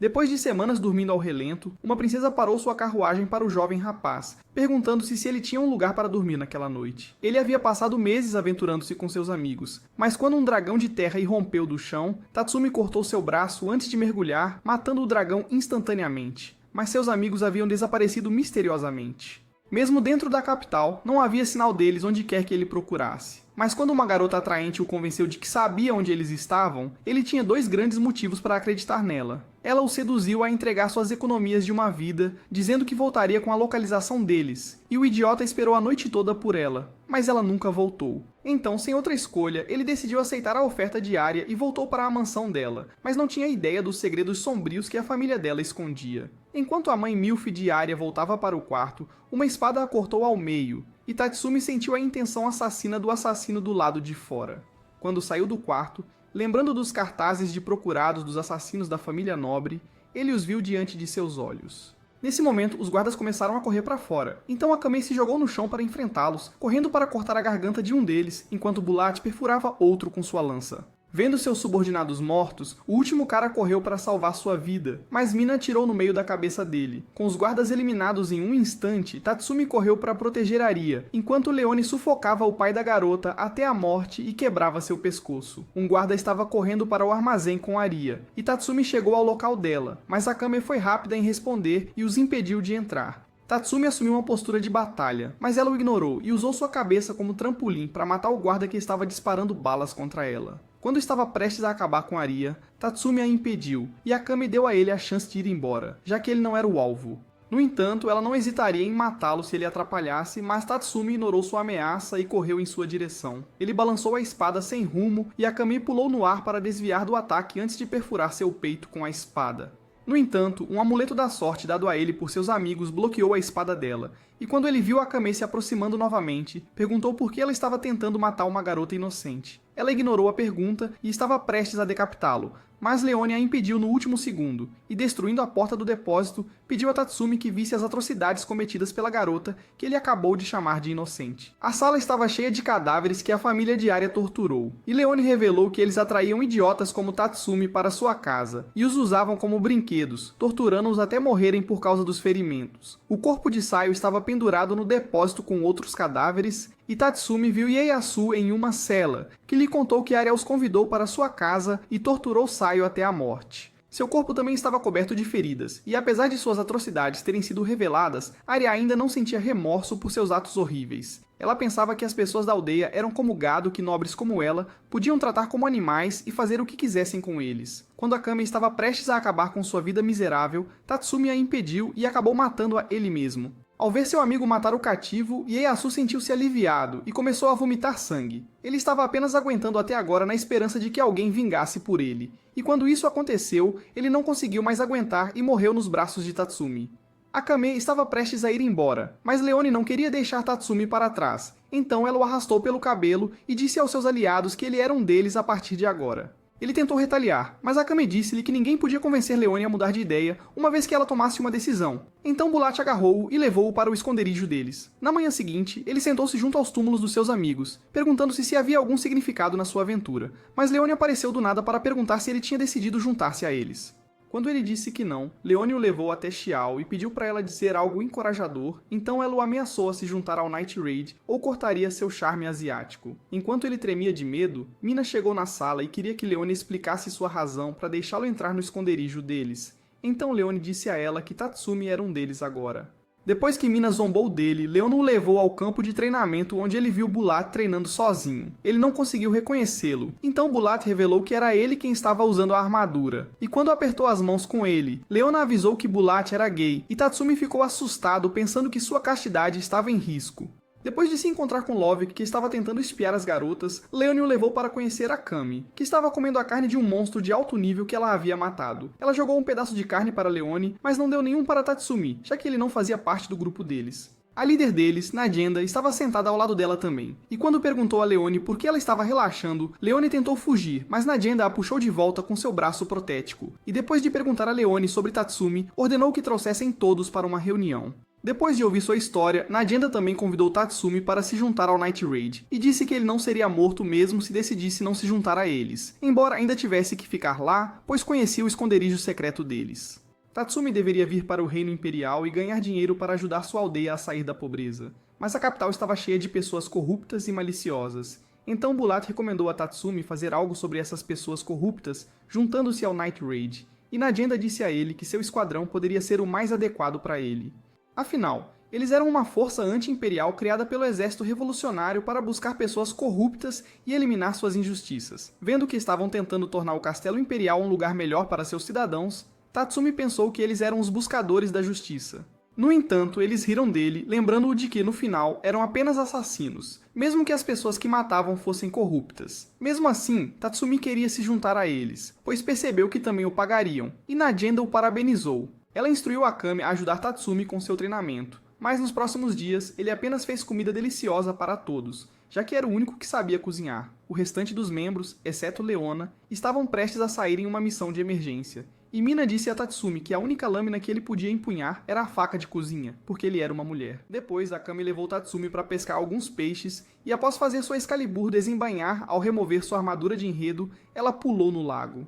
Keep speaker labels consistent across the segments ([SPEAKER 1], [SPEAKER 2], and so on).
[SPEAKER 1] Depois de semanas dormindo ao relento, uma princesa parou sua carruagem para o jovem rapaz, perguntando-se se ele tinha um lugar para dormir naquela noite. Ele havia passado meses aventurando-se com seus amigos, mas quando um dragão de terra irrompeu do chão, Tatsumi cortou seu braço antes de mergulhar, matando o dragão instantaneamente. Mas seus amigos haviam desaparecido misteriosamente. Mesmo dentro da capital, não havia sinal deles onde quer que ele procurasse. Mas quando uma garota atraente o convenceu de que sabia onde eles estavam, ele tinha 2 grandes motivos para acreditar nela. Ela o seduziu a entregar suas economias de uma vida, dizendo que voltaria com a localização deles, e o idiota esperou a noite toda por ela, mas ela nunca voltou. Então, sem outra escolha, ele decidiu aceitar a oferta diária e voltou para a mansão dela, mas não tinha ideia dos segredos sombrios que a família dela escondia. Enquanto a mãe Milf de Arya voltava para o quarto, uma espada a cortou ao meio, e Tatsumi sentiu a intenção assassina do assassino do lado de fora. Quando saiu do quarto, lembrando dos cartazes de procurados dos assassinos da família nobre, ele os viu diante de seus olhos. Nesse momento, os guardas começaram a correr para fora, então Akame se jogou no chão para enfrentá-los, correndo para cortar a garganta de um deles, enquanto Bulat perfurava outro com sua lança. Vendo seus subordinados mortos, o último cara correu para salvar sua vida, mas Mina atirou no meio da cabeça dele. Com os guardas eliminados em um instante, Tatsumi correu para proteger Arya, enquanto Leone sufocava o pai da garota até a morte e quebrava seu pescoço. Um guarda estava correndo para o armazém com Arya, e Tatsumi chegou ao local dela, mas Akame foi rápida em responder e os impediu de entrar. Tatsumi assumiu uma postura de batalha, mas ela o ignorou e usou sua cabeça como trampolim para matar o guarda que estava disparando balas contra ela. Quando estava prestes a acabar com Arya, Tatsumi a impediu, e Akame deu a ele a chance de ir embora, já que ele não era o alvo. No entanto, ela não hesitaria em matá-lo se ele atrapalhasse, mas Tatsumi ignorou sua ameaça e correu em sua direção. Ele balançou a espada sem rumo, e Akame pulou no ar para desviar do ataque antes de perfurar seu peito com a espada. No entanto, um amuleto da sorte dado a ele por seus amigos bloqueou a espada dela, e quando ele viu Akame se aproximando novamente, perguntou por que ela estava tentando matar uma garota inocente. Ela ignorou a pergunta e estava prestes a decapitá-lo, mas Leone a impediu no último segundo, e destruindo a porta do depósito, pediu a Tatsumi que visse as atrocidades cometidas pela garota que ele acabou de chamar de inocente. A sala estava cheia de cadáveres que a família de Arya torturou, e Leone revelou que eles atraíam idiotas como Tatsumi para sua casa, e os usavam como brinquedos, torturando-os até morrerem por causa dos ferimentos. O corpo de Saio estava pendurado no depósito com outros cadáveres, e Tatsumi viu Ieyasu em uma cela, que lhe contou que Arya os convidou para sua casa e torturou Saio até a morte. Seu corpo também estava coberto de feridas, e apesar de suas atrocidades terem sido reveladas, Arya ainda não sentia remorso por seus atos horríveis. Ela pensava que as pessoas da aldeia eram como gado que nobres como ela podiam tratar como animais e fazer o que quisessem com eles. Quando Akame estava prestes a acabar com sua vida miserável, Tatsumi a impediu e acabou matando-a ele mesmo. Ao ver seu amigo matar o cativo, Ieyasu sentiu-se aliviado e começou a vomitar sangue. Ele estava apenas aguentando até agora na esperança de que alguém vingasse por ele. E quando isso aconteceu, ele não conseguiu mais aguentar e morreu nos braços de Tatsumi. Akame estava prestes a ir embora, mas Leone não queria deixar Tatsumi para trás. Então ela o arrastou pelo cabelo e disse aos seus aliados que ele era um deles a partir de agora. Ele tentou retaliar, mas Akame disse-lhe que ninguém podia convencer Leone a mudar de ideia, uma vez que ela tomasse uma decisão. Então Bulat agarrou-o e levou-o para o esconderijo deles. Na manhã seguinte, ele sentou-se junto aos túmulos dos seus amigos, perguntando-se se havia algum significado na sua aventura, mas Leone apareceu do nada para perguntar se ele tinha decidido juntar-se a eles. Quando ele disse que não, Leone o levou até Xiao e pediu para ela dizer algo encorajador, então ela o ameaçou a se juntar ao Night Raid ou cortaria seu charme asiático. Enquanto ele tremia de medo, Mina chegou na sala e queria que Leone explicasse sua razão para deixá-lo entrar no esconderijo deles. Então Leone disse a ela que Tatsumi era um deles agora. Depois que Mina zombou dele, Leone o levou ao campo de treinamento onde ele viu Bulat treinando sozinho. Ele não conseguiu reconhecê-lo, então Bulat revelou que era ele quem estava usando a armadura. E quando apertou as mãos com ele, Leone avisou que Bulat era gay, e Tatsumi ficou assustado pensando que sua castidade estava em risco. Depois de se encontrar com Lovik, que estava tentando espiar as garotas, Leone o levou para conhecer Akame, que estava comendo a carne de um monstro de alto nível que ela havia matado. Ela jogou um pedaço de carne para Leone, mas não deu nenhum para Tatsumi, já que ele não fazia parte do grupo deles. A líder deles, Nadyenda, estava sentada ao lado dela também, e quando perguntou a Leone por que ela estava relaxando, Leone tentou fugir, mas Nadyenda a puxou de volta com seu braço protético, e depois de perguntar a Leone sobre Tatsumi, ordenou que trouxessem todos para uma reunião. Depois de ouvir sua história, Najenda também convidou Tatsumi para se juntar ao Night Raid, e disse que ele não seria morto mesmo se decidisse não se juntar a eles, embora ainda tivesse que ficar lá, pois conhecia o esconderijo secreto deles. Tatsumi deveria vir para o Reino Imperial e ganhar dinheiro para ajudar sua aldeia a sair da pobreza, mas a capital estava cheia de pessoas corruptas e maliciosas. Então Bulat recomendou a Tatsumi fazer algo sobre essas pessoas corruptas, juntando-se ao Night Raid, e Najenda disse a ele que seu esquadrão poderia ser o mais adequado para ele. Afinal, eles eram uma força anti-imperial criada pelo exército revolucionário para buscar pessoas corruptas e eliminar suas injustiças. Vendo que estavam tentando tornar o castelo imperial um lugar melhor para seus cidadãos, Tatsumi pensou que eles eram os buscadores da justiça. No entanto, eles riram dele, lembrando-o de que, no final, eram apenas assassinos, mesmo que as pessoas que matavam fossem corruptas. Mesmo assim, Tatsumi queria se juntar a eles, pois percebeu que também o pagariam, e Najenda o parabenizou. Ela instruiu Akame a ajudar Tatsumi com seu treinamento, mas nos próximos dias ele apenas fez comida deliciosa para todos, já que era o único que sabia cozinhar. O restante dos membros, exceto Leona, estavam prestes a sair em uma missão de emergência, e Mina disse a Tatsumi que a única lâmina que ele podia empunhar era a faca de cozinha, porque ele era uma mulher. Depois, Akame levou Tatsumi para pescar alguns peixes, e após fazer sua Excalibur desembainhar ao remover sua armadura de enredo, ela pulou no lago.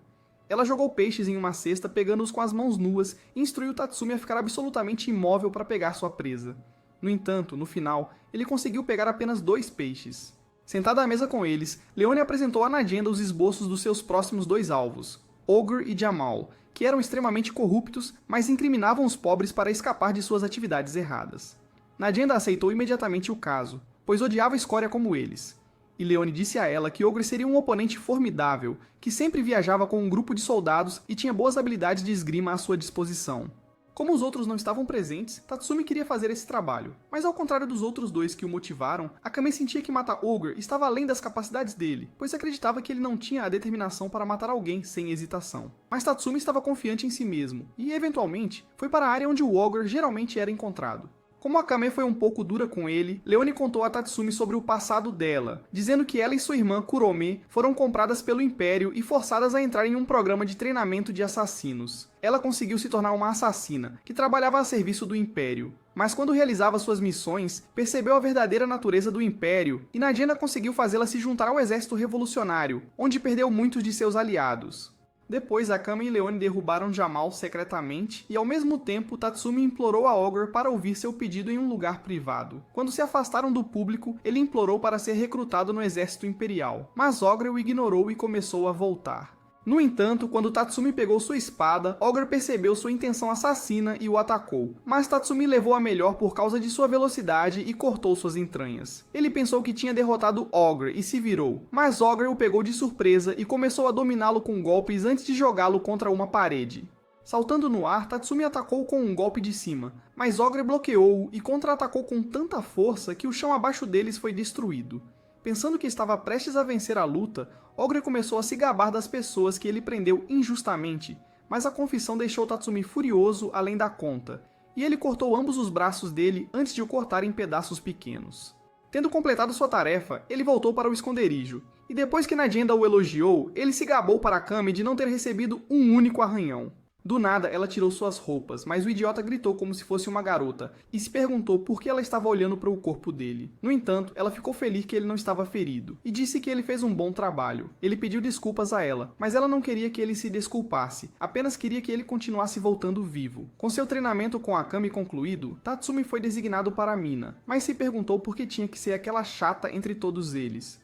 [SPEAKER 1] Ela jogou peixes em uma cesta, pegando-os com as mãos nuas, e instruiu Tatsumi a ficar absolutamente imóvel para pegar sua presa. No entanto, no final, ele conseguiu pegar apenas 2 peixes. Sentada à mesa com eles, Leone apresentou a Najenda os esboços dos seus próximos 2 alvos, Ogre e Jamal, que eram extremamente corruptos, mas incriminavam os pobres para escapar de suas atividades erradas. Najenda aceitou imediatamente o caso, pois odiava escória como eles. E Leone disse a ela que Ogre seria um oponente formidável, que sempre viajava com um grupo de soldados e tinha boas habilidades de esgrima à sua disposição. Como os outros não estavam presentes, Tatsumi queria fazer esse trabalho, mas ao contrário dos outros 2 que o motivaram, Akame sentia que matar Ogre estava além das capacidades dele, pois acreditava que ele não tinha a determinação para matar alguém sem hesitação. Mas Tatsumi estava confiante em si mesmo, e eventualmente foi para a área onde o Ogre geralmente era encontrado. Como Akame foi um pouco dura com ele, Leone contou a Tatsumi sobre o passado dela, dizendo que ela e sua irmã Kurome foram compradas pelo Império e forçadas a entrar em um programa de treinamento de assassinos. Ela conseguiu se tornar uma assassina, que trabalhava a serviço do Império. Mas quando realizava suas missões, percebeu a verdadeira natureza do Império, e Najenda conseguiu fazê-la se juntar ao exército revolucionário, onde perdeu muitos de seus aliados. Depois, Akame e Leone derrubaram Jamal secretamente, e ao mesmo tempo Tatsumi implorou a Ogre para ouvir seu pedido em um lugar privado. Quando se afastaram do público, ele implorou para ser recrutado no exército imperial, mas Ogre o ignorou e começou a voltar. No entanto, quando Tatsumi pegou sua espada, Ogre percebeu sua intenção assassina e o atacou, mas Tatsumi levou a melhor por causa de sua velocidade e cortou suas entranhas. Ele pensou que tinha derrotado Ogre e se virou, mas Ogre o pegou de surpresa e começou a dominá-lo com golpes antes de jogá-lo contra uma parede. Saltando no ar, Tatsumi atacou com um golpe de cima, mas Ogre bloqueou-o e contra-atacou com tanta força que o chão abaixo deles foi destruído. Pensando que estava prestes a vencer a luta, Ogre começou a se gabar das pessoas que ele prendeu injustamente, mas a confissão deixou Tatsumi furioso além da conta, e ele cortou ambos os braços dele antes de o cortar em pedaços pequenos. Tendo completado sua tarefa, ele voltou para o esconderijo, e depois que Najenda o elogiou, ele se gabou para Akame de não ter recebido um único arranhão. Do nada, ela tirou suas roupas, mas o idiota gritou como se fosse uma garota, e se perguntou por que ela estava olhando para o corpo dele. No entanto, ela ficou feliz que ele não estava ferido, e disse que ele fez um bom trabalho. Ele pediu desculpas a ela, mas ela não queria que ele se desculpasse, apenas queria que ele continuasse voltando vivo. Com seu treinamento com Akame concluído, Tatsumi foi designado para Mina, mas se perguntou por que tinha que ser aquela chata entre todos eles.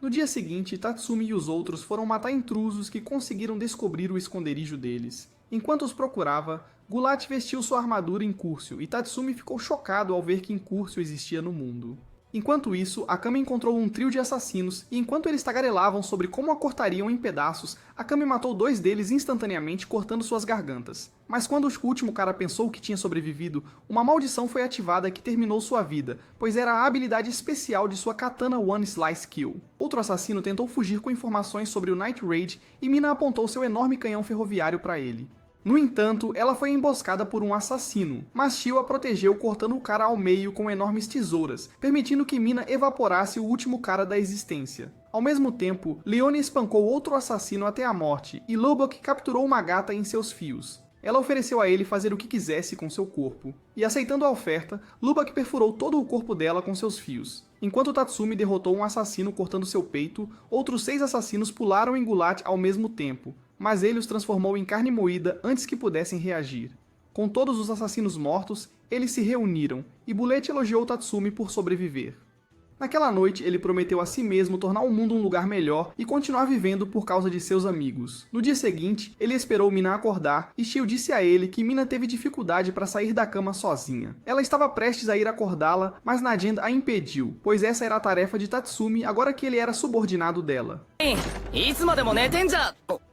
[SPEAKER 1] No dia seguinte, Tatsumi e os outros foram matar intrusos que conseguiram descobrir o esconderijo deles. Enquanto os procurava, Gulat vestiu sua armadura Incurcio e Tatsumi ficou chocado ao ver que Incurcio existia no mundo. Enquanto isso, Akame encontrou um trio de assassinos e enquanto eles tagarelavam sobre como a cortariam em pedaços, Akame matou 2 deles instantaneamente cortando suas gargantas. Mas quando o último cara pensou que tinha sobrevivido, uma maldição foi ativada que terminou sua vida, pois era a habilidade especial de sua Katana One Slice Kill. Outro assassino tentou fugir com informações sobre o Night Raid e Mina apontou seu enorme canhão ferroviário para ele. No entanto, ela foi emboscada por um assassino, mas Shio a protegeu cortando o cara ao meio com enormes tesouras, permitindo que Mina evaporasse o último cara da existência. Ao mesmo tempo, Leone espancou outro assassino até a morte, e Lubbock capturou uma gata em seus fios. Ela ofereceu a ele fazer o que quisesse com seu corpo, e aceitando a oferta, Lubak perfurou todo o corpo dela com seus fios. Enquanto Tatsumi derrotou um assassino cortando seu peito, outros 6 assassinos pularam em Gulat ao mesmo tempo, mas ele os transformou em carne moída antes que pudessem reagir. Com todos os assassinos mortos, eles se reuniram, e Bullet elogiou Tatsumi por sobreviver. Naquela noite, ele prometeu a si mesmo tornar o mundo um lugar melhor e continuar vivendo por causa de seus amigos. No dia seguinte, ele esperou Mina acordar e Shio disse a ele que Mina teve dificuldade para sair da cama sozinha. Ela estava prestes a ir acordá-la, mas Najenda a impediu, pois essa era a tarefa de Tatsumi agora que ele era subordinado dela.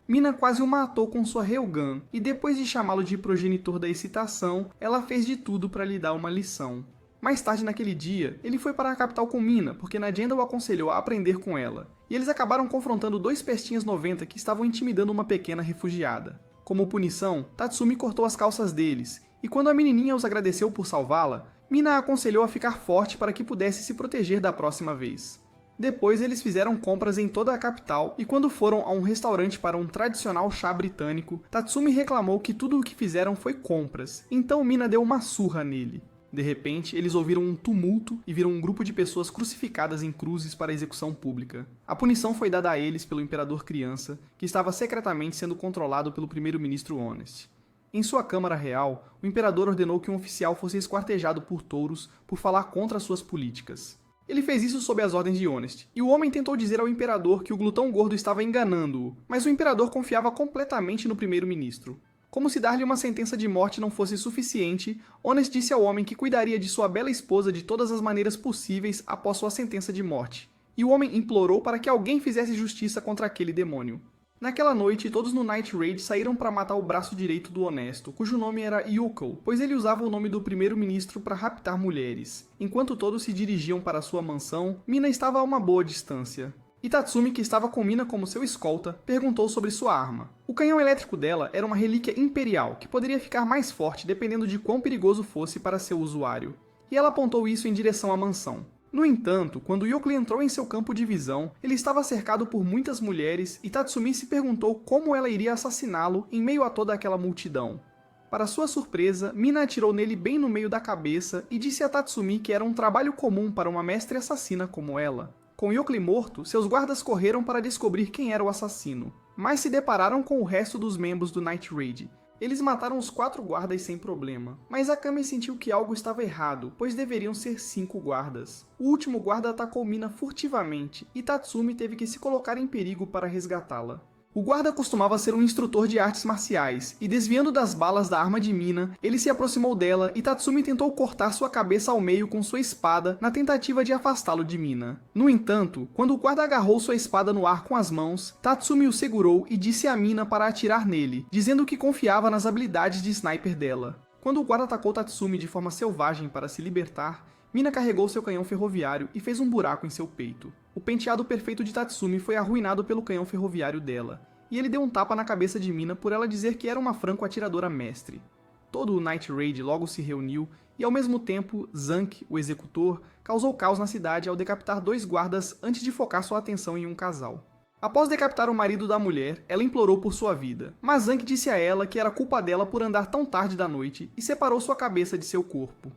[SPEAKER 1] Mina quase o matou com sua Ryogan, e depois de chamá-lo de progenitor da excitação, ela fez de tudo para lhe dar uma lição. Mais tarde naquele dia, ele foi para a capital com Mina, porque Najenda o aconselhou a aprender com ela. E eles acabaram confrontando 2 pestinhas 90 que estavam intimidando uma pequena refugiada. Como punição, Tatsumi cortou as calças deles, e quando a menininha os agradeceu por salvá-la, Mina a aconselhou a ficar forte para que pudesse se proteger da próxima vez. Depois eles fizeram compras em toda a capital, e quando foram a um restaurante para um tradicional chá britânico, Tatsumi reclamou que tudo o que fizeram foi compras, então Mina deu uma surra nele. De repente, eles ouviram um tumulto e viram um grupo de pessoas crucificadas em cruzes para execução pública. A punição foi dada a eles pelo Imperador Criança, que estava secretamente sendo controlado pelo primeiro-ministro Honest. Em sua Câmara Real, o Imperador ordenou que um oficial fosse esquartejado por touros por falar contra suas políticas. Ele fez isso sob as ordens de Honest, e o homem tentou dizer ao Imperador que o glutão gordo estava enganando-o, mas o Imperador confiava completamente no primeiro-ministro. Como se dar-lhe uma sentença de morte não fosse suficiente, Honest disse ao homem que cuidaria de sua bela esposa de todas as maneiras possíveis após sua sentença de morte. E o homem implorou para que alguém fizesse justiça contra aquele demônio. Naquela noite, todos no Night Raid saíram para matar o braço direito do Honesto, cujo nome era Yuko, pois ele usava o nome do primeiro-ministro para raptar mulheres. Enquanto todos se dirigiam para sua mansão, Mina estava a uma boa distância. E Tatsumi, que estava com Mina como seu escolta, perguntou sobre sua arma. O canhão elétrico dela era uma relíquia imperial, que poderia ficar mais forte dependendo de quão perigoso fosse para seu usuário. E ela apontou isso em direção à mansão. No entanto, quando Yokli entrou em seu campo de visão, ele estava cercado por muitas mulheres e Tatsumi se perguntou como ela iria assassiná-lo em meio a toda aquela multidão. Para sua surpresa, Mina atirou nele bem no meio da cabeça e disse a Tatsumi que era um trabalho comum para uma mestre assassina como ela. Com Yokli morto, seus guardas correram para descobrir quem era o assassino, mas se depararam com o resto dos membros do Night Raid. Eles mataram os 4 guardas sem problema, mas Akame sentiu que algo estava errado, pois deveriam ser 5 guardas. O último guarda atacou Mina furtivamente, e Tatsumi teve que se colocar em perigo para resgatá-la. O guarda costumava ser um instrutor de artes marciais, e desviando das balas da arma de Mina, ele se aproximou dela e Tatsumi tentou cortar sua cabeça ao meio com sua espada na tentativa de afastá-lo de Mina. No entanto, quando o guarda agarrou sua espada no ar com as mãos, Tatsumi o segurou e disse a Mina para atirar nele, dizendo que confiava nas habilidades de sniper dela. Quando o guarda atacou Tatsumi de forma selvagem para se libertar, Mina carregou seu canhão ferroviário e fez um buraco em seu peito. O penteado perfeito de Tatsumi foi arruinado pelo canhão ferroviário dela, e ele deu um tapa na cabeça de Mina por ela dizer que era uma franco-atiradora mestre. Todo o Night Raid logo se reuniu, e ao mesmo tempo, Zank, o executor, causou caos na cidade ao decapitar 2 guardas antes de focar sua atenção em um casal. Após decapitar o marido da mulher, ela implorou por sua vida, mas Zank disse a ela que era culpa dela por andar tão tarde da noite e separou sua cabeça de seu corpo.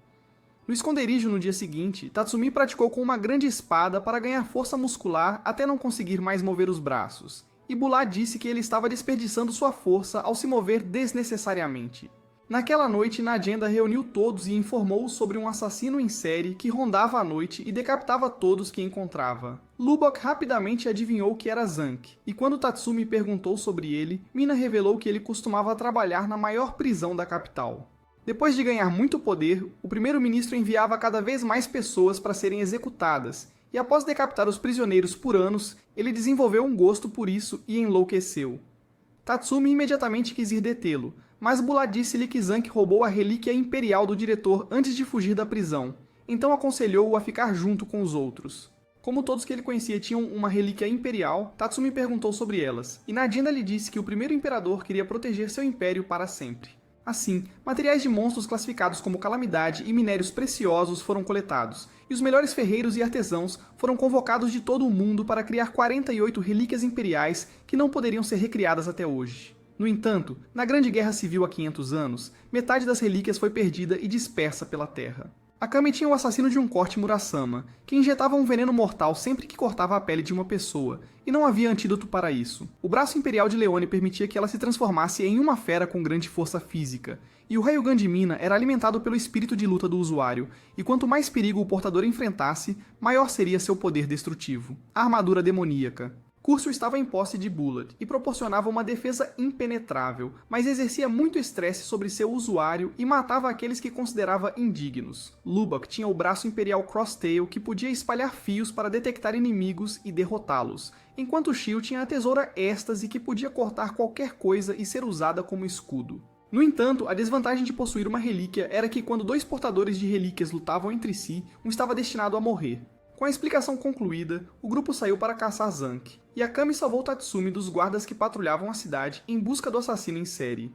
[SPEAKER 1] No esconderijo no dia seguinte, Tatsumi praticou com uma grande espada para ganhar força muscular até não conseguir mais mover os braços, e Bulat disse que ele estava desperdiçando sua força ao se mover desnecessariamente. Naquela noite, Najenda reuniu todos e informou sobre um assassino em série que rondava à noite e decapitava todos que encontrava. Lubok rapidamente adivinhou que era Zank, e quando Tatsumi perguntou sobre ele, Mina revelou que ele costumava trabalhar na maior prisão da capital. Depois de ganhar muito poder, o primeiro-ministro enviava cada vez mais pessoas para serem executadas, e após decapitar os prisioneiros por anos, ele desenvolveu um gosto por isso e enlouqueceu. Tatsumi imediatamente quis ir detê-lo, mas Bulat disse-lhe que Zank roubou a relíquia imperial do diretor antes de fugir da prisão, então aconselhou-o a ficar junto com os outros. Como todos que ele conhecia tinham uma relíquia imperial, Tatsumi perguntou sobre elas, e Najenda lhe disse que o primeiro imperador queria proteger seu império para sempre. Assim, materiais de monstros classificados como calamidade e minérios preciosos foram coletados, e os melhores ferreiros e artesãos foram convocados de todo o mundo para criar 48 relíquias imperiais que não poderiam ser recriadas até hoje. No entanto, na Grande Guerra Civil há 500 anos, metade das relíquias foi perdida e dispersa pela terra. Akame tinha o assassino de um corte Murasama, que injetava um veneno mortal sempre que cortava a pele de uma pessoa, e não havia antídoto para isso. O braço imperial de Leone permitia que ela se transformasse em uma fera com grande força física, e o Ryugan de Mina era alimentado pelo espírito de luta do usuário, e quanto mais perigo o portador enfrentasse, maior seria seu poder destrutivo. A armadura demoníaca. Curcio estava em posse de Bullet e proporcionava uma defesa impenetrável, mas exercia muito estresse sobre seu usuário e matava aqueles que considerava indignos. Lubbock tinha o braço imperial Crosstail que podia espalhar fios para detectar inimigos e derrotá-los, enquanto Shio tinha a tesoura Êxtase que podia cortar qualquer coisa e ser usada como escudo. No entanto, a desvantagem de possuir uma relíquia era que quando dois portadores de relíquias lutavam entre si, um estava destinado a morrer. Com a explicação concluída, o grupo saiu para caçar Zank, e Akame salvou Tatsumi dos guardas que patrulhavam a cidade em busca do assassino em série.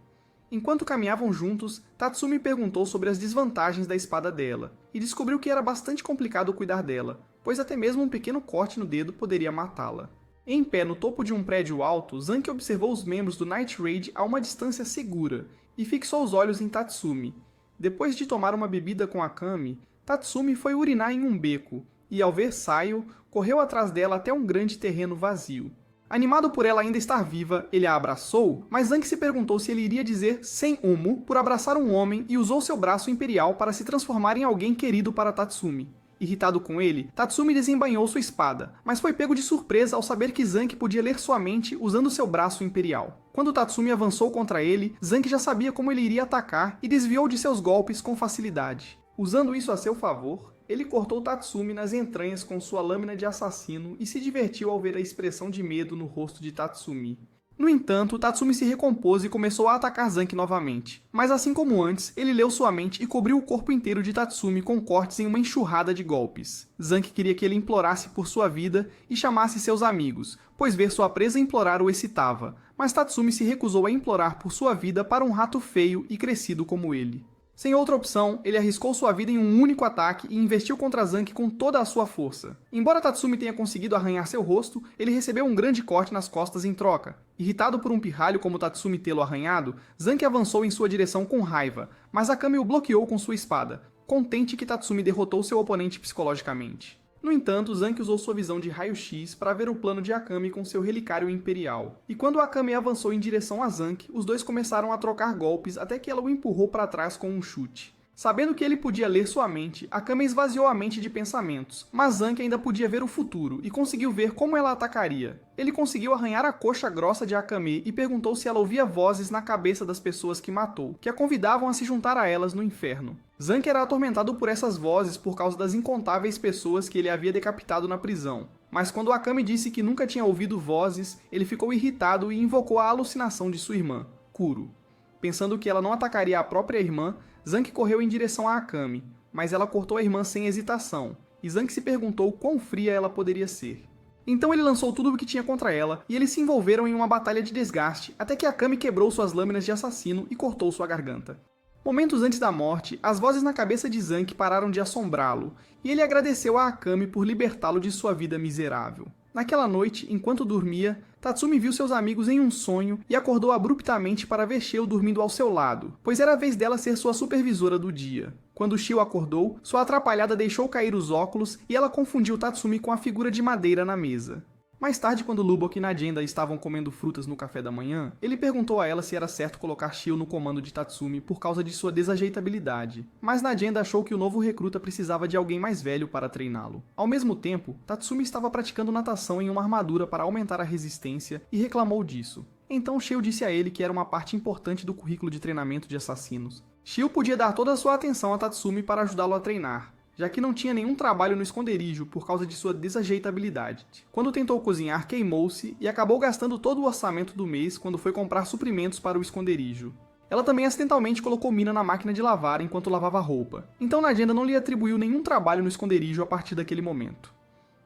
[SPEAKER 1] Enquanto caminhavam juntos, Tatsumi perguntou sobre as desvantagens da espada dela, e descobriu que era bastante complicado cuidar dela, pois até mesmo um pequeno corte no dedo poderia matá-la. Em pé no topo de um prédio alto, Zank observou os membros do Night Raid a uma distância segura, e fixou os olhos em Tatsumi. Depois de tomar uma bebida com Akame, Tatsumi foi urinar em um beco, e ao ver Sayo, correu atrás dela até um grande terreno vazio. Animado por ela ainda estar viva, ele a abraçou, mas Zank se perguntou se ele iria dizer sem humo por abraçar um homem e usou seu braço imperial para se transformar em alguém querido para Tatsumi. Irritado com ele, Tatsumi desembainhou sua espada, mas foi pego de surpresa ao saber que Zank podia ler sua mente usando seu braço imperial. Quando Tatsumi avançou contra ele, Zank já sabia como ele iria atacar e desviou de seus golpes com facilidade. Usando isso a seu favor, ele cortou Tatsumi nas entranhas com sua lâmina de assassino e se divertiu ao ver a expressão de medo no rosto de Tatsumi. No entanto, Tatsumi se recompôs e começou a atacar Zank novamente. Mas assim como antes, ele leu sua mente e cobriu o corpo inteiro de Tatsumi com cortes em uma enxurrada de golpes. Zank queria que ele implorasse por sua vida e chamasse seus amigos, pois ver sua presa implorar o excitava, mas Tatsumi se recusou a implorar por sua vida para um rato feio e crescido como ele. Sem outra opção, ele arriscou sua vida em um único ataque e investiu contra Zank com toda a sua força. Embora Tatsumi tenha conseguido arranhar seu rosto, ele recebeu um grande corte nas costas em troca. Irritado por um pirralho como Tatsumi tê-lo arranhado, Zank avançou em sua direção com raiva, mas Akame o bloqueou com sua espada, contente que Tatsumi derrotou seu oponente psicologicamente. No entanto, Zank usou sua visão de raio-x para ver o plano de Akame com seu relicário imperial. E quando Akame avançou em direção a Zank, os dois começaram a trocar golpes até que ela o empurrou para trás com um chute. Sabendo que ele podia ler sua mente, Akame esvaziou a mente de pensamentos, mas Zank ainda podia ver o futuro e conseguiu ver como ela atacaria. Ele conseguiu arranhar a coxa grossa de Akame e perguntou se ela ouvia vozes na cabeça das pessoas que matou, que a convidavam a se juntar a elas no inferno. Zank era atormentado por essas vozes por causa das incontáveis pessoas que ele havia decapitado na prisão. Mas quando Akame disse que nunca tinha ouvido vozes, ele ficou irritado e invocou a alucinação de sua irmã, Kuro. Pensando que ela não atacaria a própria irmã, Zank correu em direção a Akame, mas ela cortou a irmã sem hesitação, e Zank se perguntou quão fria ela poderia ser. Então ele lançou tudo o que tinha contra ela, e eles se envolveram em uma batalha de desgaste, até que Akame quebrou suas lâminas de assassino e cortou sua garganta. Momentos antes da morte, as vozes na cabeça de Zank pararam de assombrá-lo, e ele agradeceu a Akame por libertá-lo de sua vida miserável. Naquela noite, enquanto dormia, Tatsumi viu seus amigos em um sonho e acordou abruptamente para ver Shio dormindo ao seu lado, pois era a vez dela ser sua supervisora do dia. Quando Shio acordou, sua atrapalhada deixou cair os óculos e ela confundiu Tatsumi com a figura de madeira na mesa. Mais tarde, quando Lubbock e Najenda estavam comendo frutas no café da manhã, ele perguntou a ela se era certo colocar Shio no comando de Tatsumi por causa de sua desajeitabilidade, mas Najenda achou que o novo recruta precisava de alguém mais velho para treiná-lo. Ao mesmo tempo, Tatsumi estava praticando natação em uma armadura para aumentar a resistência e reclamou disso. Então Shio disse a ele que era uma parte importante do currículo de treinamento de assassinos. Shio podia dar toda a sua atenção a Tatsumi para ajudá-lo a treinar, já que não tinha nenhum trabalho no esconderijo por causa de sua desajeitabilidade. Quando tentou cozinhar, queimou-se e acabou gastando todo o orçamento do mês quando foi comprar suprimentos para o esconderijo. Ela também acidentalmente colocou mina na máquina de lavar enquanto lavava roupa, então Najenda não lhe atribuiu nenhum trabalho no esconderijo a partir daquele momento.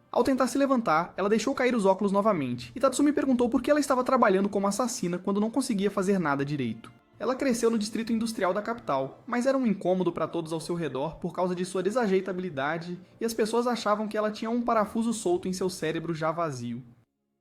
[SPEAKER 1] Ao tentar se levantar, ela deixou cair os óculos novamente, e Tatsumi perguntou por que ela estava trabalhando como assassina quando não conseguia fazer nada direito. Ela cresceu no distrito industrial da capital, mas era um incômodo para todos ao seu redor por causa de sua desajeitabilidade e as pessoas achavam que ela tinha um parafuso solto em seu cérebro já vazio.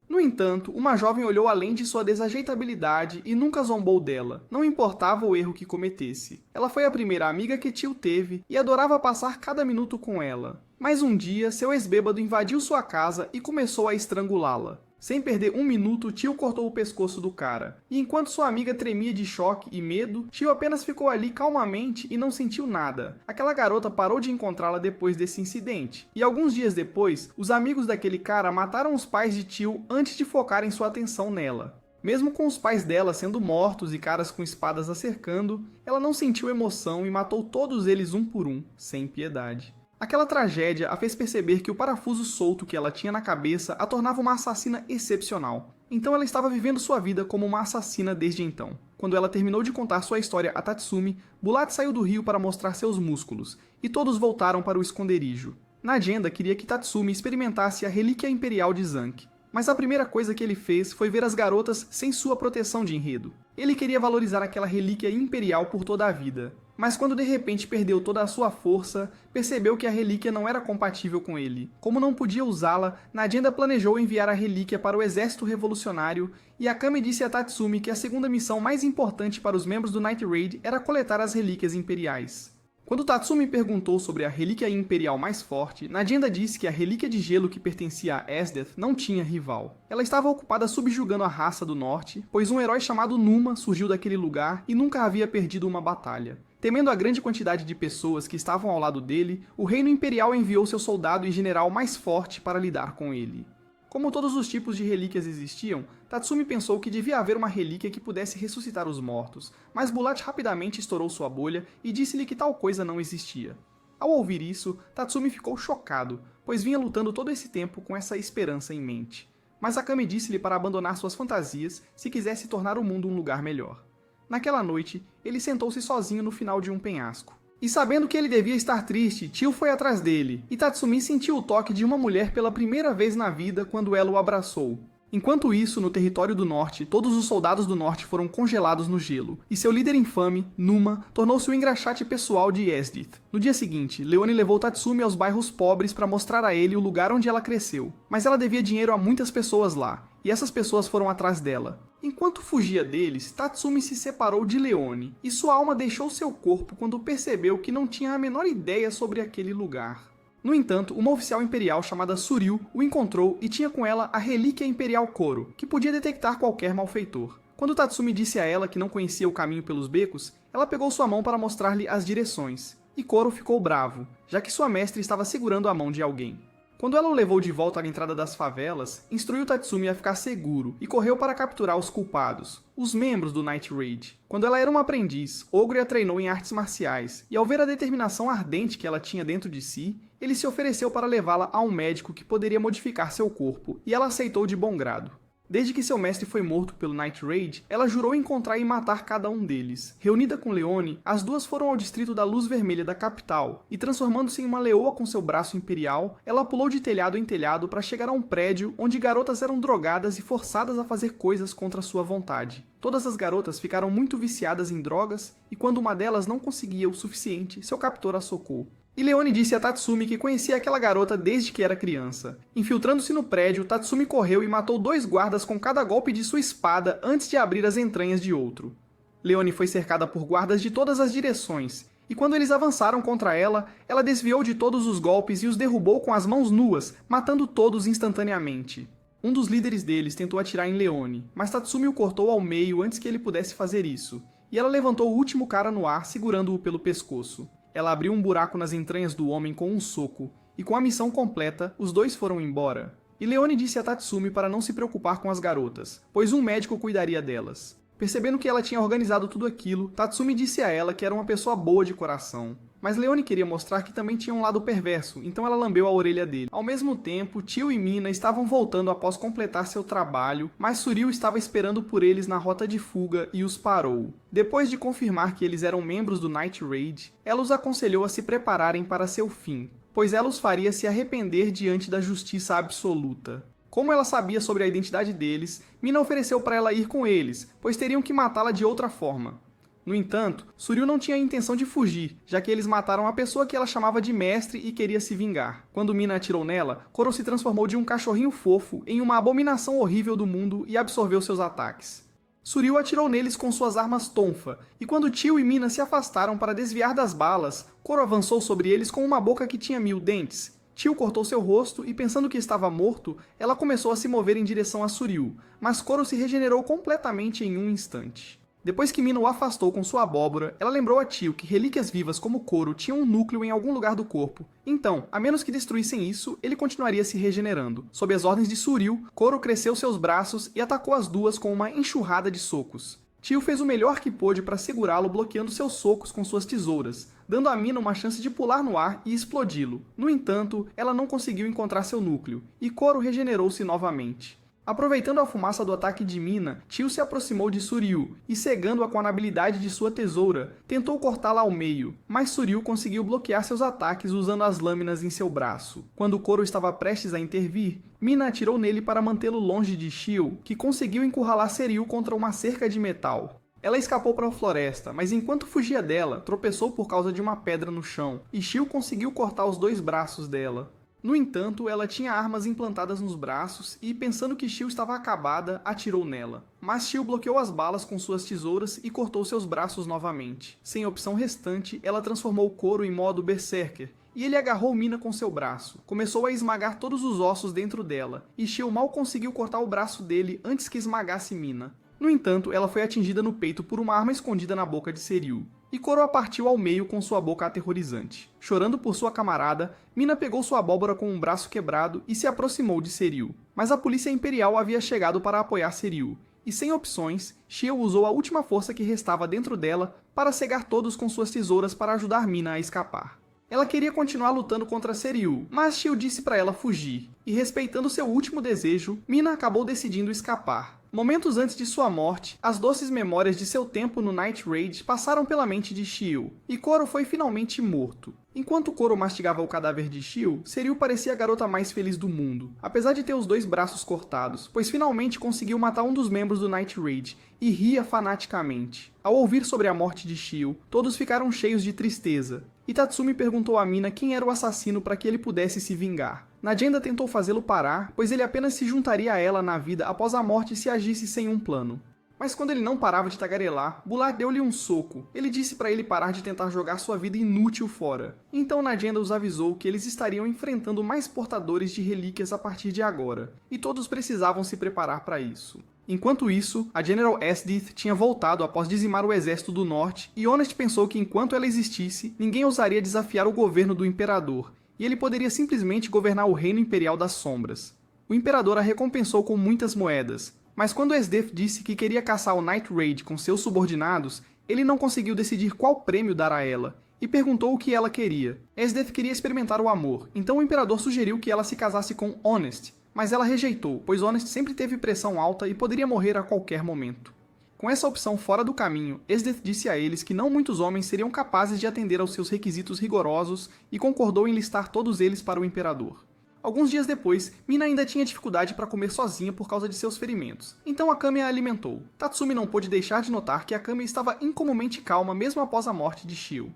[SPEAKER 1] No entanto, uma jovem olhou além de sua desajeitabilidade e nunca zombou dela, não importava o erro que cometesse. Ela foi a primeira amiga que Teal teve e adorava passar cada minuto com ela. Mas um dia, seu ex-bêbado invadiu sua casa e começou a estrangulá-la. Sem perder um minuto, Teal cortou o pescoço do cara. E enquanto sua amiga tremia de choque e medo, Teal apenas ficou ali calmamente e não sentiu nada. Aquela garota parou de encontrá-la depois desse incidente. E alguns dias depois, os amigos daquele cara mataram os pais de Teal antes de focarem sua atenção nela. Mesmo com os pais dela sendo mortos e caras com espadas a cercando, ela não sentiu emoção e matou todos eles um por um, sem piedade. Aquela tragédia a fez perceber que o parafuso solto que ela tinha na cabeça a tornava uma assassina excepcional. Então ela estava vivendo sua vida como uma assassina desde então. Quando ela terminou de contar sua história a Tatsumi, Bulat saiu do rio para mostrar seus músculos, e todos voltaram para o esconderijo. Najenda queria que Tatsumi experimentasse a relíquia imperial de Zank, mas a primeira coisa que ele fez foi ver as garotas sem sua proteção de enredo. Ele queria valorizar aquela relíquia imperial por toda a vida. Mas quando de repente perdeu toda a sua força, percebeu que a relíquia não era compatível com ele. Como não podia usá-la, Najenda planejou enviar a relíquia para o exército revolucionário, e Akame disse a Tatsumi que a segunda missão mais importante para os membros do Night Raid era coletar as relíquias imperiais. Quando Tatsumi perguntou sobre a relíquia imperial mais forte, Najenda disse que a relíquia de gelo que pertencia a Esdeath não tinha rival. Ela estava ocupada subjugando a raça do norte, pois um herói chamado Numa surgiu daquele lugar e nunca havia perdido uma batalha. Temendo a grande quantidade de pessoas que estavam ao lado dele, o reino imperial enviou seu soldado e general mais forte para lidar com ele. Como todos os tipos de relíquias existiam, Tatsumi pensou que devia haver uma relíquia que pudesse ressuscitar os mortos, mas Bulat rapidamente estourou sua bolha e disse-lhe que tal coisa não existia. Ao ouvir isso, Tatsumi ficou chocado, pois vinha lutando todo esse tempo com essa esperança em mente. Mas Akame disse-lhe para abandonar suas fantasias se quisesse tornar o mundo um lugar melhor. Naquela noite, ele sentou-se sozinho no final de um penhasco. E sabendo que ele devia estar triste, Teal foi atrás dele, e Tatsumi sentiu o toque de uma mulher pela primeira vez na vida quando ela o abraçou. Enquanto isso, no território do norte, todos os soldados do norte foram congelados no gelo, e seu líder infame, Numa, tornou-se o engraxate pessoal de Esdeath. No dia seguinte, Leone levou Tatsumi aos bairros pobres para mostrar a ele o lugar onde ela cresceu, mas ela devia dinheiro a muitas pessoas lá, e essas pessoas foram atrás dela. Enquanto fugia deles, Tatsumi se separou de Leone, e sua alma deixou seu corpo quando percebeu que não tinha a menor ideia sobre aquele lugar. No entanto, uma oficial imperial chamada Suryu o encontrou e tinha com ela a relíquia imperial Koro, que podia detectar qualquer malfeitor. Quando Tatsumi disse a ela que não conhecia o caminho pelos becos, ela pegou sua mão para mostrar-lhe as direções, e Koro ficou bravo, já que sua mestre estava segurando a mão de alguém. Quando ela o levou de volta à entrada das favelas, instruiu Tatsumi a ficar seguro e correu para capturar os culpados, os membros do Night Raid. Quando ela era uma aprendiz, Ogre a treinou em artes marciais, e ao ver a determinação ardente que ela tinha dentro de si, ele se ofereceu para levá-la a um médico que poderia modificar seu corpo, e ela aceitou de bom grado. Desde que seu mestre foi morto pelo Night Raid, ela jurou encontrar e matar cada um deles. Reunida com Leone, as duas foram ao distrito da Luz Vermelha da capital, e transformando-se em uma leoa com seu braço imperial, ela pulou de telhado em telhado para chegar a um prédio onde garotas eram drogadas e forçadas a fazer coisas contra sua vontade. Todas as garotas ficaram muito viciadas em drogas, e quando uma delas não conseguia o suficiente, seu captor a socou. E Leone disse a Tatsumi que conhecia aquela garota desde que era criança. Infiltrando-se no prédio, Tatsumi correu e matou 2 guardas com cada golpe de sua espada antes de abrir as entranhas de outro. Leone foi cercada por guardas de todas as direções, e quando eles avançaram contra ela, ela desviou de todos os golpes e os derrubou com as mãos nuas, matando todos instantaneamente. Um dos líderes deles tentou atirar em Leone, mas Tatsumi o cortou ao meio antes que ele pudesse fazer isso, e ela levantou o último cara no ar segurando-o pelo pescoço. Ela abriu um buraco nas entranhas do homem com um soco, e com a missão completa, os dois foram embora. E Leone disse a Tatsumi para não se preocupar com as garotas, pois um médico cuidaria delas. Percebendo que ela tinha organizado tudo aquilo, Tatsumi disse a ela que era uma pessoa boa de coração. Mas Leone queria mostrar que também tinha um lado perverso, então ela lambeu a orelha dele. Ao mesmo tempo, Teal e Mina estavam voltando após completar seu trabalho, mas Suryu estava esperando por eles na rota de fuga e os parou. Depois de confirmar que eles eram membros do Night Raid, ela os aconselhou a se prepararem para seu fim, pois ela os faria se arrepender diante da justiça absoluta. Como ela sabia sobre a identidade deles, Mina ofereceu para ela ir com eles, pois teriam que matá-la de outra forma. No entanto, Suryu não tinha a intenção de fugir, já que eles mataram a pessoa que ela chamava de mestre e queria se vingar. Quando Mina atirou nela, Koro se transformou de um cachorrinho fofo em uma abominação horrível do mundo e absorveu seus ataques. Suryu atirou neles com suas armas tonfa, e quando Tio e Mina se afastaram para desviar das balas, Koro avançou sobre eles com uma boca que tinha 1000 dentes. Tio cortou seu rosto e, pensando que estava morto, ela começou a se mover em direção a Suryu, mas Koro se regenerou completamente em um instante. Depois que Mina o afastou com sua abóbora, ela lembrou a Tio que relíquias vivas como Koro tinham um núcleo em algum lugar do corpo. Então, a menos que destruíssem isso, ele continuaria se regenerando. Sob as ordens de Suryu, Koro cresceu seus braços e atacou as duas com uma enxurrada de socos. Tio fez o melhor que pôde para segurá-lo, bloqueando seus socos com suas tesouras, dando a Mina uma chance de pular no ar e explodi-lo. No entanto, ela não conseguiu encontrar seu núcleo, e Koro regenerou-se novamente. Aproveitando a fumaça do ataque de Mina, Tio se aproximou de Suryu e, cegando-a com a habilidade de sua tesoura, tentou cortá-la ao meio, mas Suryu conseguiu bloquear seus ataques usando as lâminas em seu braço. Quando Koro estava prestes a intervir, Mina atirou nele para mantê-lo longe de Shio, que conseguiu encurralar Seryu contra uma cerca de metal. Ela escapou para a floresta, mas enquanto fugia dela, tropeçou por causa de uma pedra no chão, e Shio conseguiu cortar os 2 braços dela. No entanto, ela tinha armas implantadas nos braços e, pensando que Shio estava acabada, atirou nela. Mas Shio bloqueou as balas com suas tesouras e cortou seus braços novamente. Sem opção restante, ela transformou Koro em modo Berserker, e ele agarrou Mina com seu braço. Começou a esmagar todos os ossos dentro dela, e Shio mal conseguiu cortar o braço dele antes que esmagasse Mina. No entanto, ela foi atingida no peito por uma arma escondida na boca de Seryu, e Koro a partiu ao meio com sua boca aterrorizante. Chorando por sua camarada, Mina pegou sua abóbora com um braço quebrado e se aproximou de Seryu. Mas a polícia imperial havia chegado para apoiar Seryu, e sem opções, Shio usou a última força que restava dentro dela para cegar todos com suas tesouras para ajudar Mina a escapar. Ela queria continuar lutando contra Seryu, mas Shio disse para ela fugir, e respeitando seu último desejo, Mina acabou decidindo escapar. Momentos antes de sua morte, as doces memórias de seu tempo no Night Raid passaram pela mente de Shio, e Koro foi finalmente morto. Enquanto Koro mastigava o cadáver de Shio, Seryu parecia a garota mais feliz do mundo, apesar de ter os 2 braços cortados, pois finalmente conseguiu matar um dos membros do Night Raid, e ria fanaticamente. Ao ouvir sobre a morte de Shio, todos ficaram cheios de tristeza, e Tatsumi perguntou a Mina quem era o assassino para que ele pudesse se vingar. Najenda tentou fazê-lo parar, pois ele apenas se juntaria a ela na vida após a morte se agisse sem um plano. Mas quando ele não parava de tagarelar, Bulat deu-lhe um soco. Ele disse para ele parar de tentar jogar sua vida inútil fora. Então Najenda os avisou que eles estariam enfrentando mais portadores de relíquias a partir de agora, e todos precisavam se preparar para isso. Enquanto isso, a General Esdith tinha voltado após dizimar o exército do norte, e Honest pensou que enquanto ela existisse, ninguém ousaria desafiar o governo do Imperador, e ele poderia simplesmente governar o Reino Imperial das Sombras. O Imperador a recompensou com muitas moedas, mas quando Esdith disse que queria caçar o Night Raid com seus subordinados, ele não conseguiu decidir qual prêmio dar a ela, e perguntou o que ela queria. Esdith queria experimentar o amor, então o Imperador sugeriu que ela se casasse com Honest, mas ela rejeitou, pois Honest sempre teve pressão alta e poderia morrer a qualquer momento. Com essa opção fora do caminho, Esdith disse a eles que não muitos homens seriam capazes de atender aos seus requisitos rigorosos e concordou em listar todos eles para o Imperador. Alguns dias depois, Mina ainda tinha dificuldade para comer sozinha por causa de seus ferimentos, então Akame a alimentou. Tatsumi não pôde deixar de notar que Akame estava incomumente calma mesmo após a morte de Shio,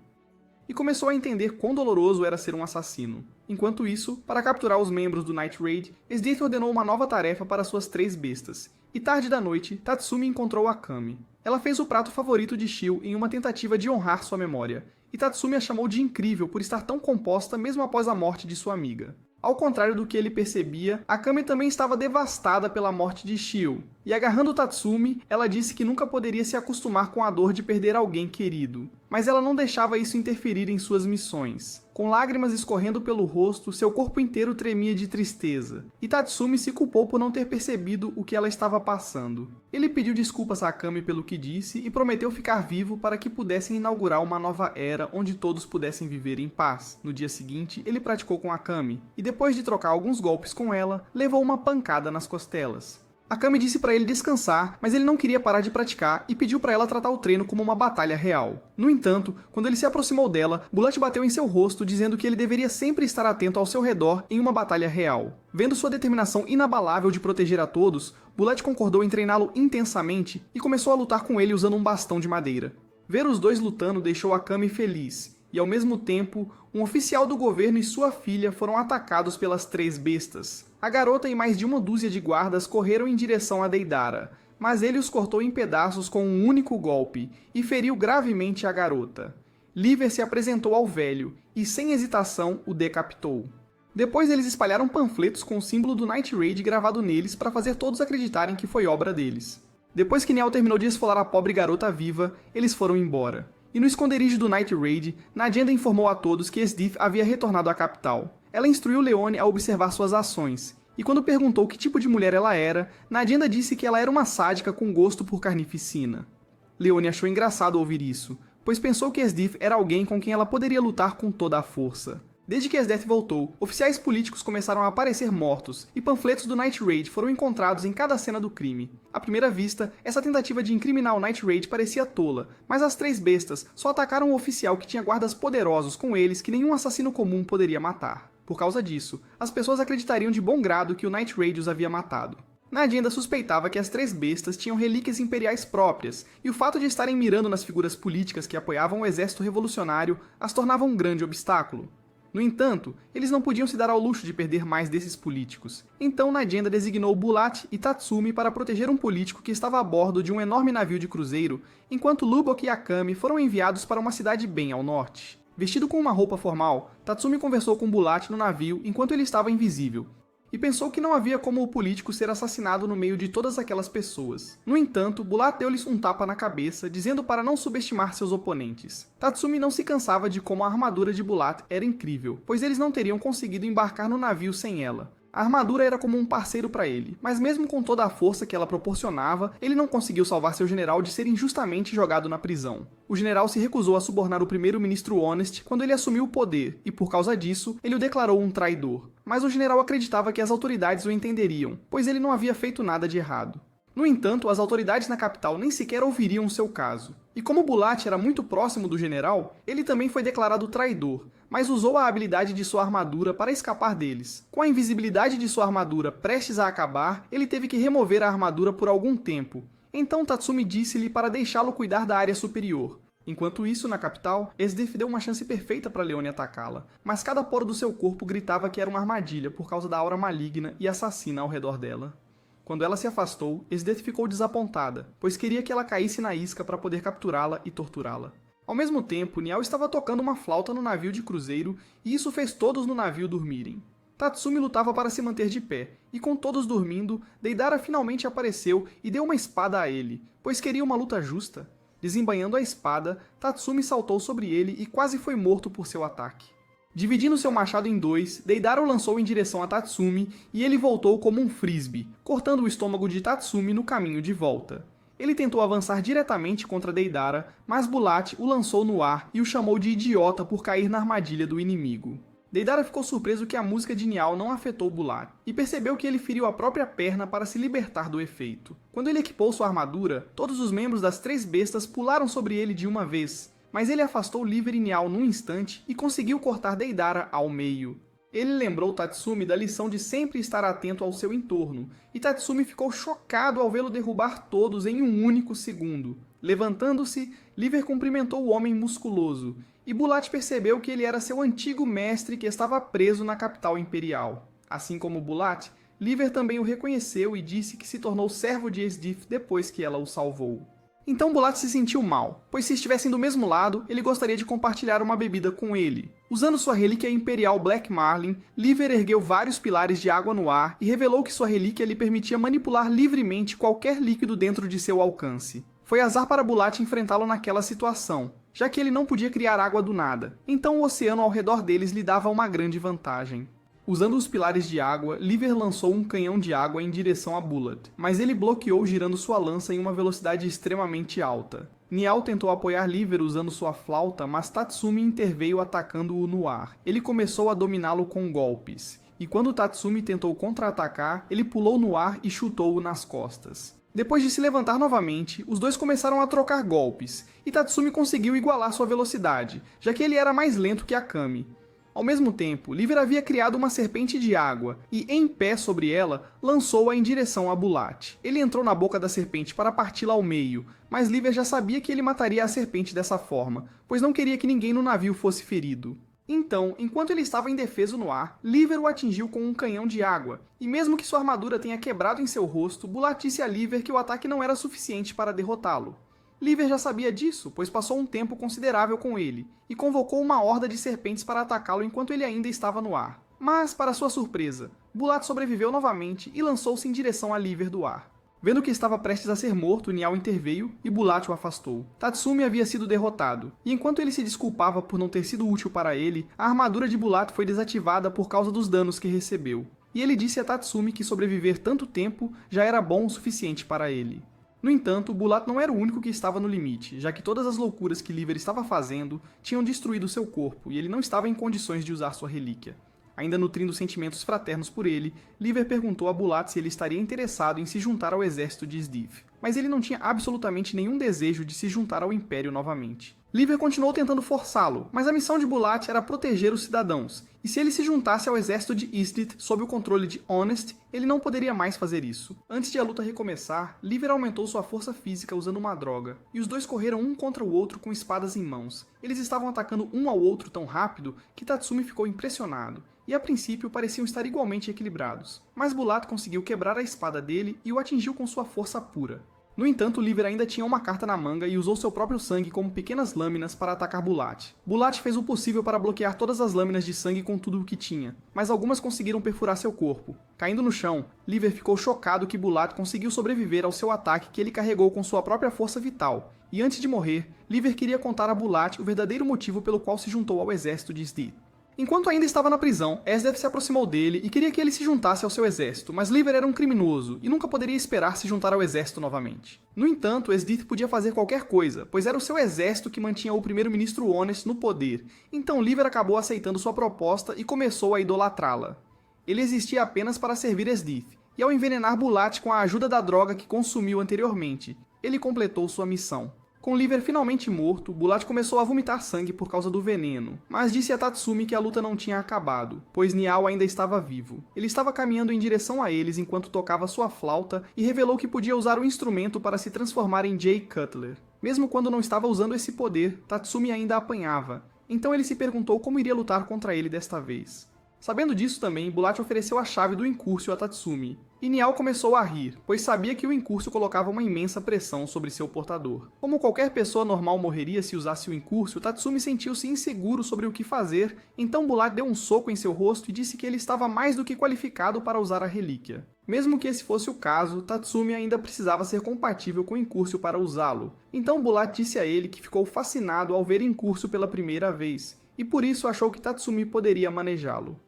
[SPEAKER 1] e começou a entender quão doloroso era ser um assassino. Enquanto isso, para capturar os membros do Night Raid, Esdith ordenou uma nova tarefa para suas 3 bestas, e tarde da noite, Tatsumi encontrou Akame. Ela fez o prato favorito de Shio em uma tentativa de honrar sua memória, e Tatsumi a chamou de incrível por estar tão composta mesmo após a morte de sua amiga. Ao contrário do que ele percebia, Akame também estava devastada pela morte de Shio, e agarrando Tatsumi, ela disse que nunca poderia se acostumar com a dor de perder alguém querido. Mas ela não deixava isso interferir em suas missões. Com lágrimas escorrendo pelo rosto, seu corpo inteiro tremia de tristeza, e Tatsumi se culpou por não ter percebido o que ela estava passando. Ele pediu desculpas a Akame pelo que disse e prometeu ficar vivo para que pudessem inaugurar uma nova era onde todos pudessem viver em paz. No dia seguinte, ele praticou com Akame, e depois de trocar alguns golpes com ela, levou uma pancada nas costelas. Akame disse para ele descansar, mas ele não queria parar de praticar e pediu para ela tratar o treino como uma batalha real. No entanto, quando ele se aproximou dela, Bulat bateu em seu rosto dizendo que ele deveria sempre estar atento ao seu redor em uma batalha real. Vendo sua determinação inabalável de proteger a todos, Bulat concordou em treiná-lo intensamente e começou a lutar com ele usando um bastão de madeira. Ver os dois lutando deixou Akame feliz, e ao mesmo tempo, um oficial do governo e sua filha foram atacados pelas 3 bestas. A garota e mais de uma dúzia de guardas correram em direção a Deidara, mas ele os cortou em pedaços com um único golpe e feriu gravemente a garota. Liver se apresentou ao velho e, sem hesitação, o decapitou. Depois eles espalharam panfletos com o símbolo do Night Raid gravado neles para fazer todos acreditarem que foi obra deles. Depois que Niall terminou de esfolar a pobre garota viva, eles foram embora. E no esconderijo do Night Raid, Nadienda informou a todos que Esdith havia retornado à capital. Ela instruiu Leone a observar suas ações, e quando perguntou que tipo de mulher ela era, Nadienda disse que ela era uma sádica com gosto por carnificina. Leone achou engraçado ouvir isso, pois pensou que Esdith era alguém com quem ela poderia lutar com toda a força. Desde que Esdith voltou, oficiais políticos começaram a aparecer mortos, e panfletos do Night Raid foram encontrados em cada cena do crime. À primeira vista, essa tentativa de incriminar o Night Raid parecia tola, mas as 3 bestas só atacaram um oficial que tinha guardas poderosos com eles que nenhum assassino comum poderia matar. Por causa disso, as pessoas acreditariam de bom grado que o Night Raid os havia matado. Nadienda suspeitava que as 3 bestas tinham relíquias imperiais próprias, e o fato de estarem mirando nas figuras políticas que apoiavam o exército revolucionário as tornava um grande obstáculo. No entanto, eles não podiam se dar ao luxo de perder mais desses políticos. Então Nadienda designou Bulat e Tatsumi para proteger um político que estava a bordo de um enorme navio de cruzeiro, enquanto Lubok e Akame foram enviados para uma cidade bem ao norte. Vestido com uma roupa formal, Tatsumi conversou com Bulat no navio enquanto ele estava invisível, e pensou que não havia como o político ser assassinado no meio de todas aquelas pessoas. No entanto, Bulat deu-lhes um tapa na cabeça, dizendo para não subestimar seus oponentes. Tatsumi não se cansava de como a armadura de Bulat era incrível, pois eles não teriam conseguido embarcar no navio sem ela. A armadura era como um parceiro para ele, mas mesmo com toda a força que ela proporcionava, ele não conseguiu salvar seu general de ser injustamente jogado na prisão. O general se recusou a subornar o primeiro-ministro Honest quando ele assumiu o poder, e por causa disso, ele o declarou um traidor. Mas o general acreditava que as autoridades o entenderiam, pois ele não havia feito nada de errado. No entanto, as autoridades na capital nem sequer ouviriam seu caso. E como Bulat era muito próximo do general, ele também foi declarado traidor, mas usou a habilidade de sua armadura para escapar deles. Com a invisibilidade de sua armadura prestes a acabar, ele teve que remover a armadura por algum tempo. Então Tatsumi disse-lhe para deixá-lo cuidar da área superior. Enquanto isso, na capital, Esdith deu uma chance perfeita para Leone atacá-la, mas cada poro do seu corpo gritava que era uma armadilha por causa da aura maligna e assassina ao redor dela. Quando ela se afastou, Esdith ficou desapontada, pois queria que ela caísse na isca para poder capturá-la e torturá-la. Ao mesmo tempo, Niall estava tocando uma flauta no navio de cruzeiro e isso fez todos no navio dormirem. Tatsumi lutava para se manter de pé, e com todos dormindo, Deidara finalmente apareceu e deu uma espada a ele, pois queria uma luta justa. Desembainhando a espada, Tatsumi saltou sobre ele e quase foi morto por seu ataque. Dividindo seu machado em 2, Deidara o lançou em direção a Tatsumi e ele voltou como um frisbee, cortando o estômago de Tatsumi no caminho de volta. Ele tentou avançar diretamente contra Deidara, mas Bulat o lançou no ar e o chamou de idiota por cair na armadilha do inimigo. Deidara ficou surpreso que a música de Niall não afetou Bulat, e percebeu que ele feriu a própria perna para se libertar do efeito. Quando ele equipou sua armadura, todos os membros das 3 bestas pularam sobre ele de uma vez, mas ele afastou Liver e Niall num instante e conseguiu cortar Deidara ao meio. Ele lembrou Tatsumi da lição de sempre estar atento ao seu entorno, e Tatsumi ficou chocado ao vê-lo derrubar todos em um único segundo. Levantando-se, Liver cumprimentou o homem musculoso, e Bulat percebeu que ele era seu antigo mestre que estava preso na capital imperial. Assim como Bulat, Liver também o reconheceu e disse que se tornou servo de Esdith depois que ela o salvou. Então Bulat se sentiu mal, pois se estivessem do mesmo lado, ele gostaria de compartilhar uma bebida com ele. Usando sua relíquia imperial Black Marlin, Liver ergueu vários pilares de água no ar e revelou que sua relíquia lhe permitia manipular livremente qualquer líquido dentro de seu alcance. Foi azar para Bulat enfrentá-lo naquela situação, já que ele não podia criar água do nada, então o oceano ao redor deles lhe dava uma grande vantagem. Usando os pilares de água, Liver lançou um canhão de água em direção a Bulat, mas ele bloqueou girando sua lança em uma velocidade extremamente alta. Niall tentou apoiar Liver usando sua flauta, mas Tatsumi interveio atacando-o no ar. Ele começou a dominá-lo com golpes, e quando Tatsumi tentou contra-atacar, ele pulou no ar e chutou-o nas costas. Depois de se levantar novamente, os dois começaram a trocar golpes, e Tatsumi conseguiu igualar sua velocidade, já que ele era mais lento que Akame. Ao mesmo tempo, Liver havia criado uma serpente de água e, em pé sobre ela, lançou-a em direção a Bulat. Ele entrou na boca da serpente para parti-la ao meio, mas Liver já sabia que ele mataria a serpente dessa forma, pois não queria que ninguém no navio fosse ferido. Então, enquanto ele estava indefeso no ar, Liver o atingiu com um canhão de água, e mesmo que sua armadura tenha quebrado em seu rosto, Bulat disse a Liver que o ataque não era suficiente para derrotá-lo. Liver já sabia disso, pois passou um tempo considerável com ele, e convocou uma horda de serpentes para atacá-lo enquanto ele ainda estava no ar. Mas, para sua surpresa, Bulat sobreviveu novamente e lançou-se em direção a Liver do ar. Vendo que estava prestes a ser morto, Nial interveio e Bulat o afastou. Tatsumi havia sido derrotado, e enquanto ele se desculpava por não ter sido útil para ele, a armadura de Bulat foi desativada por causa dos danos que recebeu. E ele disse a Tatsumi que sobreviver tanto tempo já era bom o suficiente para ele. No entanto, Bulat não era o único que estava no limite, já que todas as loucuras que Liver estava fazendo tinham destruído seu corpo e ele não estava em condições de usar sua relíquia. Ainda nutrindo sentimentos fraternos por ele, Liver perguntou a Bulat se ele estaria interessado em se juntar ao exército de Sdif, mas ele não tinha absolutamente nenhum desejo de se juntar ao Império novamente. Liver continuou tentando forçá-lo, mas a missão de Bulat era proteger os cidadãos, e se ele se juntasse ao exército de Isdith sob o controle de Honest, ele não poderia mais fazer isso. Antes de a luta recomeçar, Liver aumentou sua força física usando uma droga, e os dois correram um contra o outro com espadas em mãos. Eles estavam atacando um ao outro tão rápido que Tatsumi ficou impressionado, e a princípio pareciam estar igualmente equilibrados. Mas Bulat conseguiu quebrar a espada dele e o atingiu com sua força pura. No entanto, Liver ainda tinha uma carta na manga e usou seu próprio sangue como pequenas lâminas para atacar Bulat. Bulat fez o possível para bloquear todas as lâminas de sangue com tudo o que tinha, mas algumas conseguiram perfurar seu corpo. Caindo no chão, Liver ficou chocado que Bulat conseguiu sobreviver ao seu ataque que ele carregou com sua própria força vital, e antes de morrer, Liver queria contar a Bulat o verdadeiro motivo pelo qual se juntou ao exército de Sdith. Enquanto ainda estava na prisão, Esdeath se aproximou dele e queria que ele se juntasse ao seu exército, mas Liver era um criminoso e nunca poderia esperar se juntar ao exército novamente. No entanto, Sdith podia fazer qualquer coisa, pois era o seu exército que mantinha o primeiro-ministro Honest no poder, então Liver acabou aceitando sua proposta e começou a idolatrá-la. Ele existia apenas para servir Sdith, e ao envenenar Bulat com a ajuda da droga que consumiu anteriormente, ele completou sua missão. Com Liver finalmente morto, Bulat começou a vomitar sangue por causa do veneno, mas disse a Tatsumi que a luta não tinha acabado, pois Nial ainda estava vivo. Ele estava caminhando em direção a eles enquanto tocava sua flauta e revelou que podia usar o instrumento para se transformar em Jay Cutler. Mesmo quando não estava usando esse poder, Tatsumi ainda apanhava, então ele se perguntou como iria lutar contra ele desta vez. Sabendo disso também, Bulat ofereceu a chave do Incúrcio a Tatsumi, e Nial começou a rir, pois sabia que o Incúrcio colocava uma imensa pressão sobre seu portador. Como qualquer pessoa normal morreria se usasse o Incúrcio, Tatsumi sentiu-se inseguro sobre o que fazer, então Bulat deu um soco em seu rosto e disse que ele estava mais do que qualificado para usar a relíquia. Mesmo que esse fosse o caso, Tatsumi ainda precisava ser compatível com o Incúrcio para usá-lo, então Bulat disse a ele que ficou fascinado ao ver Incúrcio pela primeira vez, e por isso achou que Tatsumi poderia manejá-lo.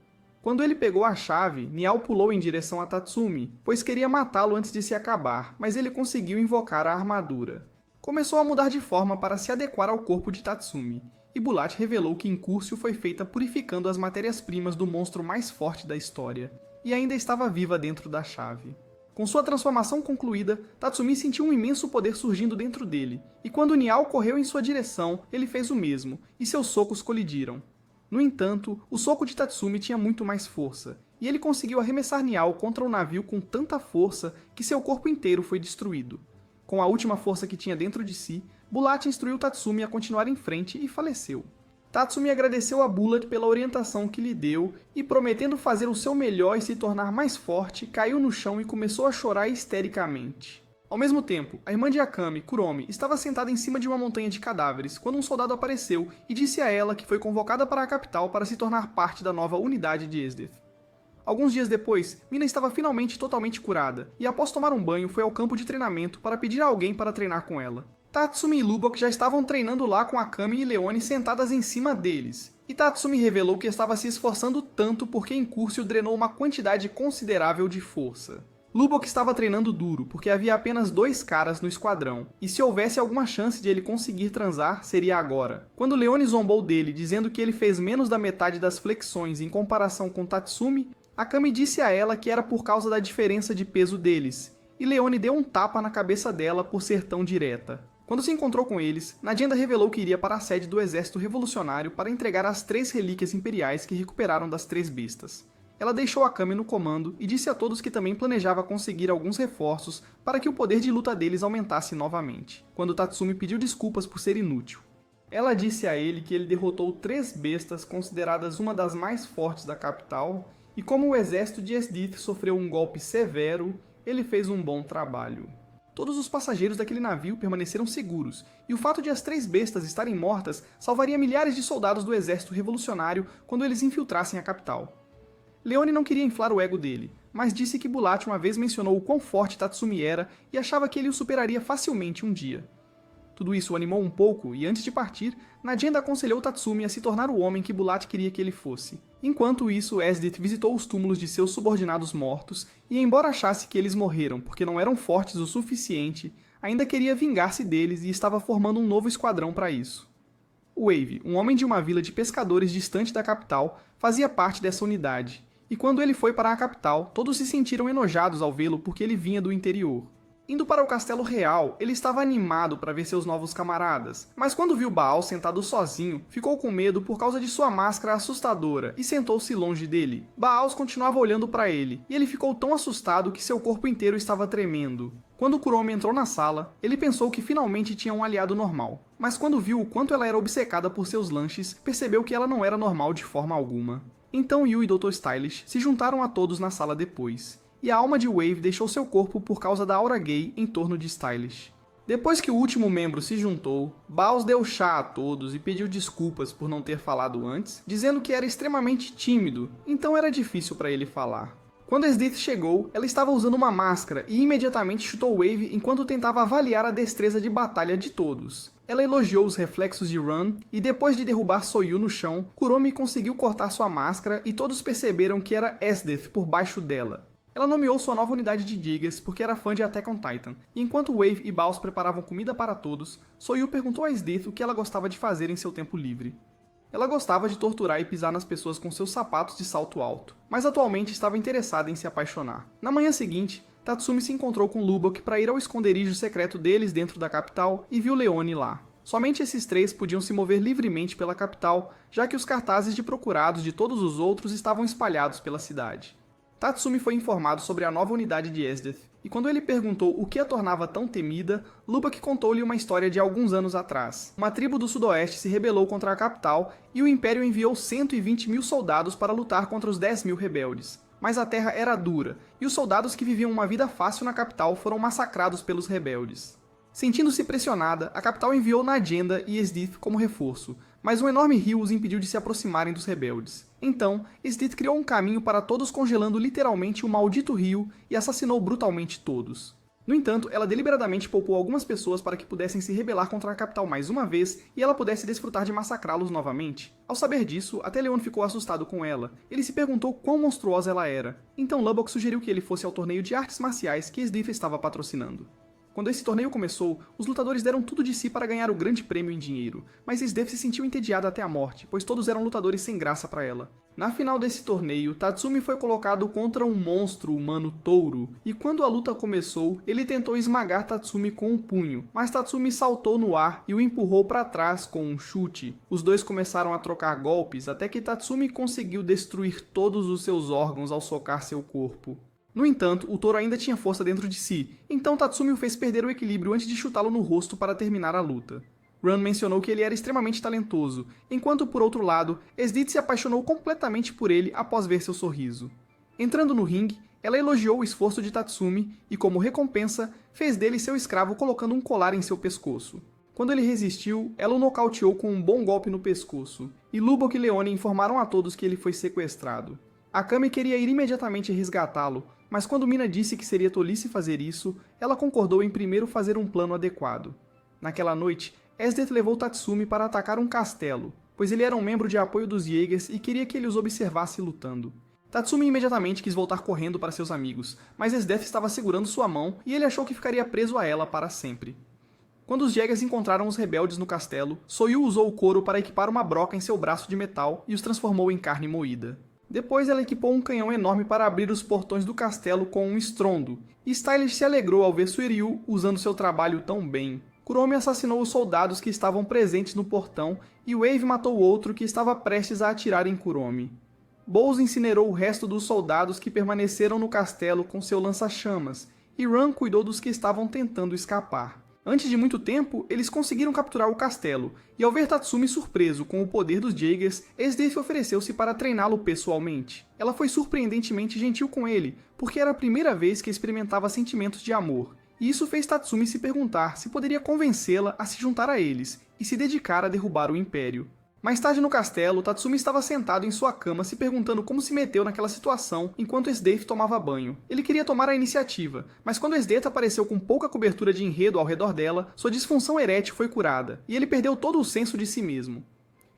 [SPEAKER 1] Quando ele pegou a chave, Nial pulou em direção a Tatsumi, pois queria matá-lo antes de se acabar, mas ele conseguiu invocar a armadura. Começou a mudar de forma para se adequar ao corpo de Tatsumi, e Bulat revelou que Incúrcio foi feita purificando as matérias-primas do monstro mais forte da história, e ainda estava viva dentro da chave. Com sua transformação concluída, Tatsumi sentiu um imenso poder surgindo dentro dele, e quando Nial correu em sua direção, ele fez o mesmo, e seus socos colidiram. No entanto, o soco de Tatsumi tinha muito mais força, e ele conseguiu arremessar Nial contra o navio com tanta força que seu corpo inteiro foi destruído. Com a última força que tinha dentro de si, Bulat instruiu Tatsumi a continuar em frente e faleceu. Tatsumi agradeceu a Bulat pela orientação que lhe deu e, prometendo fazer o seu melhor e se tornar mais forte, caiu no chão e começou a chorar histericamente. Ao mesmo tempo, a irmã de Akame, Kuromi, estava sentada em cima de uma montanha de cadáveres quando um soldado apareceu e disse a ela que foi convocada para a capital para se tornar parte da nova unidade de Esdeath. Alguns dias depois, Mina estava finalmente totalmente curada, e após tomar um banho foi ao campo de treinamento para pedir a alguém para treinar com ela. Tatsumi e Lubok já estavam treinando lá com Akame e Leone sentadas em cima deles, e Tatsumi revelou que estava se esforçando tanto porque Incúrcio drenou uma quantidade considerável de força. Lubok estava treinando duro, porque havia apenas 2 caras no esquadrão, e se houvesse alguma chance de ele conseguir transar, seria agora. Quando Leone zombou dele, dizendo que ele fez menos da metade das flexões em comparação com Tatsumi, Akame disse a ela que era por causa da diferença de peso deles, e Leone deu um tapa na cabeça dela por ser tão direta. Quando se encontrou com eles, Nadienda revelou que iria para a sede do exército revolucionário para entregar as 3 relíquias imperiais que recuperaram das 3 bestas. Ela deixou Akame no comando e disse a todos que também planejava conseguir alguns reforços para que o poder de luta deles aumentasse novamente, quando Tatsumi pediu desculpas por ser inútil. Ela disse a ele que ele derrotou 3 bestas consideradas uma das mais fortes da capital, e como o exército de Esdith sofreu um golpe severo, ele fez um bom trabalho. Todos os passageiros daquele navio permaneceram seguros, e o fato de as 3 bestas estarem mortas salvaria milhares de soldados do exército revolucionário quando eles infiltrassem a capital. Leone não queria inflar o ego dele, mas disse que Bulat uma vez mencionou o quão forte Tatsumi era e achava que ele o superaria facilmente um dia. Tudo isso o animou um pouco e, antes de partir, Nadienda aconselhou Tatsumi a se tornar o homem que Bulat queria que ele fosse. Enquanto isso, Esdith visitou os túmulos de seus subordinados mortos e, embora achasse que eles morreram porque não eram fortes o suficiente, ainda queria vingar-se deles e estava formando um novo esquadrão para isso. Wave, um homem de uma vila de pescadores distante da capital, fazia parte dessa unidade, e quando ele foi para a capital, todos se sentiram enojados ao vê-lo porque ele vinha do interior. Indo para o castelo real, ele estava animado para ver seus novos camaradas, mas quando viu Baal sentado sozinho, ficou com medo por causa de sua máscara assustadora e sentou-se longe dele. Baal continuava olhando para ele, e ele ficou tão assustado que seu corpo inteiro estava tremendo. Quando Kuromi entrou na sala, ele pensou que finalmente tinha um aliado normal, mas quando viu o quanto ela era obcecada por seus lanches, percebeu que ela não era normal de forma alguma. Então Yu e Dr. Stylish se juntaram a todos na sala depois, e a alma de Wave deixou seu corpo por causa da aura gay em torno de Stylish. Depois que o último membro se juntou, Baus deu chá a todos e pediu desculpas por não ter falado antes, dizendo que era extremamente tímido, então era difícil para ele falar. Quando Esdith chegou, ela estava usando uma máscara e imediatamente chutou Wave enquanto tentava avaliar a destreza de batalha de todos. Ela elogiou os reflexos de Run e depois de derrubar Soyu no chão, Kuromi conseguiu cortar sua máscara e todos perceberam que era Esdith por baixo dela. Ela nomeou sua nova unidade de diggers porque era fã de Attack on Titan, e enquanto Wave e Baus preparavam comida para todos, Soyu perguntou a Esdith o que ela gostava de fazer em seu tempo livre. Ela gostava de torturar e pisar nas pessoas com seus sapatos de salto alto, mas atualmente estava interessada em se apaixonar. Na manhã seguinte, Tatsumi se encontrou com Lubbock para ir ao esconderijo secreto deles dentro da capital e viu Leone lá. Somente esses 3 podiam se mover livremente pela capital, já que os cartazes de procurados de todos os outros estavam espalhados pela cidade. Tatsumi foi informado sobre a nova unidade de Esdith, e quando ele perguntou o que a tornava tão temida, Lubbock contou-lhe uma história de alguns anos atrás. Uma tribo do sudoeste se rebelou contra a capital e o Império enviou 120.000 soldados para lutar contra os 10.000 rebeldes. Mas a terra era dura, e os soldados que viviam uma vida fácil na capital foram massacrados pelos rebeldes. Sentindo-se pressionada, a capital enviou Nadienda e Esdith como reforço, mas um enorme rio os impediu de se aproximarem dos rebeldes. Então, Esdith criou um caminho para todos congelando literalmente o maldito rio e assassinou brutalmente todos. No entanto, ela deliberadamente poupou algumas pessoas para que pudessem se rebelar contra a capital mais uma vez e ela pudesse desfrutar de massacrá-los novamente. Ao saber disso, até Leon ficou assustado com ela. Ele se perguntou quão monstruosa ela era. Então Lubbock sugeriu que ele fosse ao torneio de artes marciais que Esdith estava patrocinando. Quando esse torneio começou, os lutadores deram tudo de si para ganhar o grande prêmio em dinheiro, mas Esdith se sentiu entediada até a morte, pois todos eram lutadores sem graça para ela. Na final desse torneio, Tatsumi foi colocado contra um monstro humano touro, e quando a luta começou, ele tentou esmagar Tatsumi com um punho, mas Tatsumi saltou no ar e o empurrou para trás com um chute. Os dois começaram a trocar golpes até que Tatsumi conseguiu destruir todos os seus órgãos ao socar seu corpo. No entanto, o touro ainda tinha força dentro de si, então Tatsumi o fez perder o equilíbrio antes de chutá-lo no rosto para terminar a luta. Run mencionou que ele era extremamente talentoso, enquanto por outro lado, Esdith se apaixonou completamente por ele após ver seu sorriso. Entrando no ringue, ela elogiou o esforço de Tatsumi e, como recompensa, fez dele seu escravo colocando um colar em seu pescoço. Quando ele resistiu, ela o nocauteou com um bom golpe no pescoço, e Lubbock e Leone informaram a todos que ele foi sequestrado. Akame queria ir imediatamente resgatá-lo, mas quando Mina disse que seria tolice fazer isso, ela concordou em primeiro fazer um plano adequado. Naquela noite, Esdith levou Tatsumi para atacar um castelo, pois ele era um membro de apoio dos Jaegers e queria que ele os observasse lutando. Tatsumi imediatamente quis voltar correndo para seus amigos, mas Esdith estava segurando sua mão e ele achou que ficaria preso a ela para sempre. Quando os Jaegers encontraram os rebeldes no castelo, Soyu usou o couro para equipar uma broca em seu braço de metal e os transformou em carne moída. Depois ela equipou um canhão enorme para abrir os portões do castelo com um estrondo, e Stylish se alegrou ao ver Suiryu usando seu trabalho tão bem. Kuromi assassinou os soldados que estavam presentes no portão e Wave matou outro que estava prestes a atirar em Kuromi. Bowles incinerou o resto dos soldados que permaneceram no castelo com seu lança-chamas, e Ran cuidou dos que estavam tentando escapar. Antes de muito tempo, eles conseguiram capturar o castelo, e ao ver Tatsumi surpreso com o poder dos Jaegers, Esdeath ofereceu-se para treiná-lo pessoalmente. Ela foi surpreendentemente gentil com ele, porque era a primeira vez que experimentava sentimentos de amor, e isso fez Tatsumi se perguntar se poderia convencê-la a se juntar a eles e se dedicar a derrubar o Império. Mais tarde no castelo, Tatsumi estava sentado em sua cama se perguntando como se meteu naquela situação enquanto Esdeath tomava banho. Ele queria tomar a iniciativa, mas quando Esdeath apareceu com pouca cobertura de enredo ao redor dela, sua disfunção erétil foi curada, e ele perdeu todo o senso de si mesmo.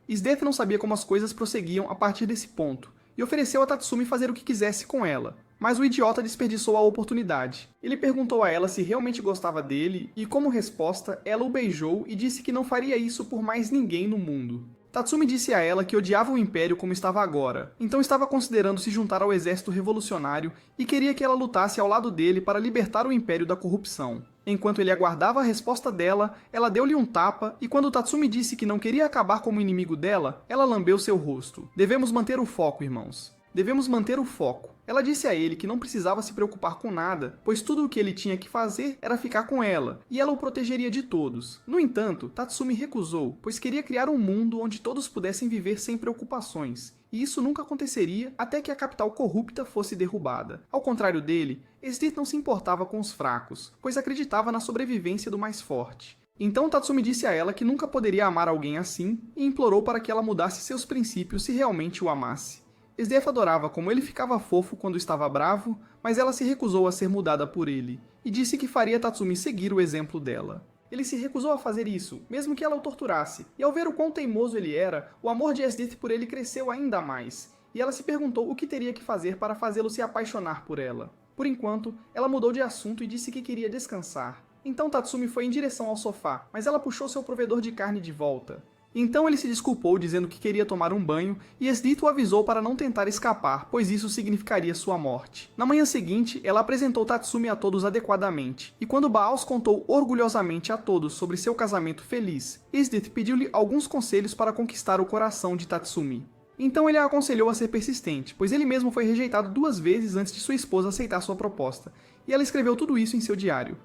[SPEAKER 1] Esdeath não sabia como as coisas prosseguiam a partir desse ponto, e ofereceu a Tatsumi fazer o que quisesse com ela. Mas o idiota desperdiçou a oportunidade. Ele perguntou a ela se realmente gostava dele, e como resposta, ela o beijou e disse que não faria isso por mais ninguém no mundo. Tatsumi disse a ela que odiava o Império como estava agora, então estava considerando se juntar ao exército revolucionário e queria que ela lutasse ao lado dele para libertar o Império da corrupção. Enquanto ele aguardava a resposta dela, ela deu-lhe um tapa e quando Tatsumi disse que não queria acabar como inimigo dela, ela lambeu seu rosto. Devemos manter o foco, irmãos. Devemos manter o foco. Ela disse a ele que não precisava se preocupar com nada, pois tudo o que ele tinha que fazer era ficar com ela, e ela o protegeria de todos. No entanto, Tatsumi recusou, pois queria criar um mundo onde todos pudessem viver sem preocupações, e isso nunca aconteceria até que a capital corrupta fosse derrubada. Ao contrário dele, Esdeath não se importava com os fracos, pois acreditava na sobrevivência do mais forte. Então Tatsumi disse a ela que nunca poderia amar alguém assim, e implorou para que ela mudasse seus princípios se realmente o amasse. Esdeath adorava como ele ficava fofo quando estava bravo, mas ela se recusou a ser mudada por ele, e disse que faria Tatsumi seguir o exemplo dela. Ele se recusou a fazer isso, mesmo que ela o torturasse, e ao ver o quão teimoso ele era, o amor de Esdeath por ele cresceu ainda mais, e ela se perguntou o que teria que fazer para fazê-lo se apaixonar por ela. Por enquanto, ela mudou de assunto e disse que queria descansar. Então Tatsumi foi em direção ao sofá, mas ela puxou seu provedor de carne de volta. Então ele se desculpou dizendo que queria tomar um banho e Esdeath o avisou para não tentar escapar, pois isso significaria sua morte. Na manhã seguinte, ela apresentou Tatsumi a todos adequadamente, e quando Baals contou orgulhosamente a todos sobre seu casamento feliz, Esdeath pediu-lhe alguns conselhos para conquistar o coração de Tatsumi. Então ele a aconselhou a ser persistente, pois ele mesmo foi rejeitado 2 vezes antes de sua esposa aceitar sua proposta, e ela escreveu tudo isso em seu diário.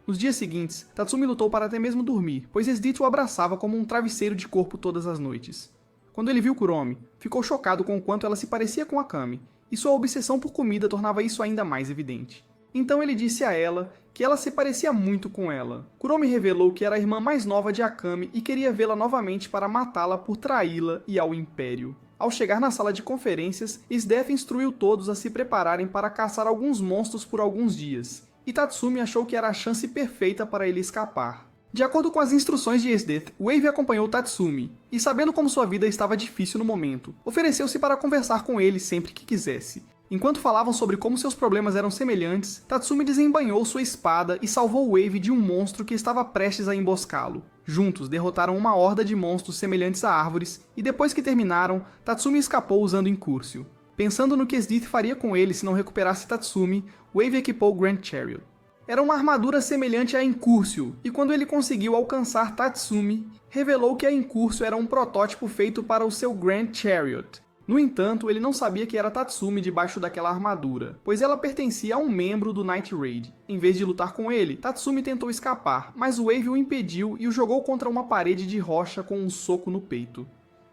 [SPEAKER 1] Nos dias seguintes, Tatsumi lutou para até mesmo dormir, pois Esdeath o abraçava como um travesseiro de corpo todas as noites. Quando ele viu Kuromi, ficou chocado com o quanto ela se parecia com Akame, e sua obsessão por comida tornava isso ainda mais evidente. Então ele disse a ela que ela se parecia muito com ela. Kuromi revelou que era a irmã mais nova de Akame e queria vê-la novamente para matá-la por traí-la e ao Império. Ao chegar na sala de conferências, Esdeath instruiu todos a se prepararem para caçar alguns monstros por alguns dias, e Tatsumi achou que era a chance perfeita para ele escapar. De acordo com as instruções de Esdeath, Wave acompanhou Tatsumi, e sabendo como sua vida estava difícil no momento, ofereceu-se para conversar com ele sempre que quisesse. Enquanto falavam sobre como seus problemas eram semelhantes, Tatsumi desembainhou sua espada e salvou Wave de um monstro que estava prestes a emboscá-lo. Juntos, derrotaram uma horda de monstros semelhantes a árvores, e depois que terminaram, Tatsumi escapou usando Incurcio. Pensando no que Esdeath faria com ele se não recuperasse Tatsumi, Wave equipou Grand Chariot. Era uma armadura semelhante a Incurcio, e quando ele conseguiu alcançar Tatsumi, revelou que a Incurcio era um protótipo feito para o seu Grand Chariot. No entanto, ele não sabia que era Tatsumi debaixo daquela armadura, pois ela pertencia a um membro do Night Raid. Em vez de lutar com ele, Tatsumi tentou escapar, mas Wave o impediu e o jogou contra uma parede de rocha com um soco no peito.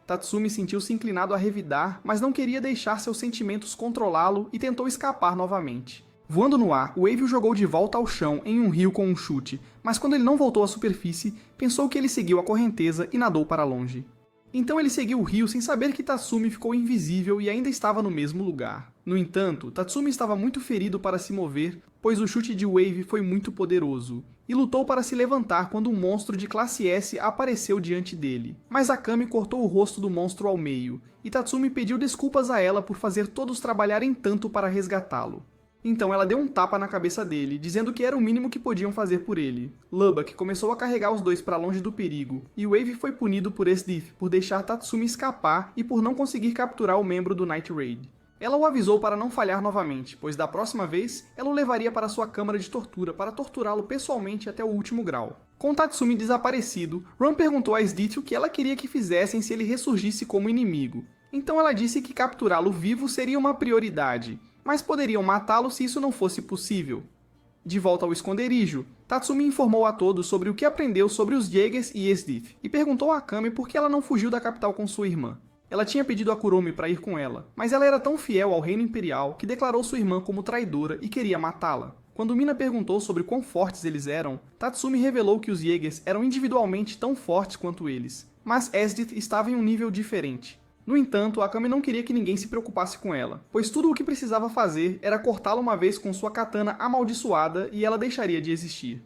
[SPEAKER 1] Tatsumi sentiu-se inclinado a revidar, mas não queria deixar seus sentimentos controlá-lo e tentou escapar novamente. Voando no ar, Wave o jogou de volta ao chão em um rio com um chute, mas quando ele não voltou à superfície, pensou que ele seguiu a correnteza e nadou para longe. Então ele seguiu o rio sem saber que Tatsumi ficou invisível e ainda estava no mesmo lugar. No entanto, Tatsumi estava muito ferido para se mover, pois o chute de Wave foi muito poderoso, e lutou para se levantar quando um monstro de classe S apareceu diante dele. Mas Akame cortou o rosto do monstro ao meio, e Tatsumi pediu desculpas a ela por fazer todos trabalharem tanto para resgatá-lo. Então ela deu um tapa na cabeça dele, dizendo que era o mínimo que podiam fazer por ele. Lubbock começou a carregar os dois para longe do perigo, e Wave foi punido por Esdeath por deixar Tatsumi escapar e por não conseguir capturar o membro do Night Raid. Ela o avisou para não falhar novamente, pois da próxima vez, ela o levaria para sua câmara de tortura para torturá-lo pessoalmente até o último grau. Com Tatsumi desaparecido, Ran perguntou a Esdith o que ela queria que fizessem se ele ressurgisse como inimigo. Então ela disse que capturá-lo vivo seria uma prioridade, mas poderiam matá-lo se isso não fosse possível. De volta ao esconderijo, Tatsumi informou a todos sobre o que aprendeu sobre os Jaegers e Esdith, e perguntou a Akame por que ela não fugiu da capital com sua irmã. Ela tinha pedido a Kuromi para ir com ela, mas ela era tão fiel ao reino imperial que declarou sua irmã como traidora e queria matá-la. Quando Mina perguntou sobre quão fortes eles eram, Tatsumi revelou que os Jaegers eram individualmente tão fortes quanto eles, mas Esdith estava em um nível diferente. No entanto, Akame não queria que ninguém se preocupasse com ela, pois tudo o que precisava fazer era cortá-la uma vez com sua katana amaldiçoada e ela deixaria de existir.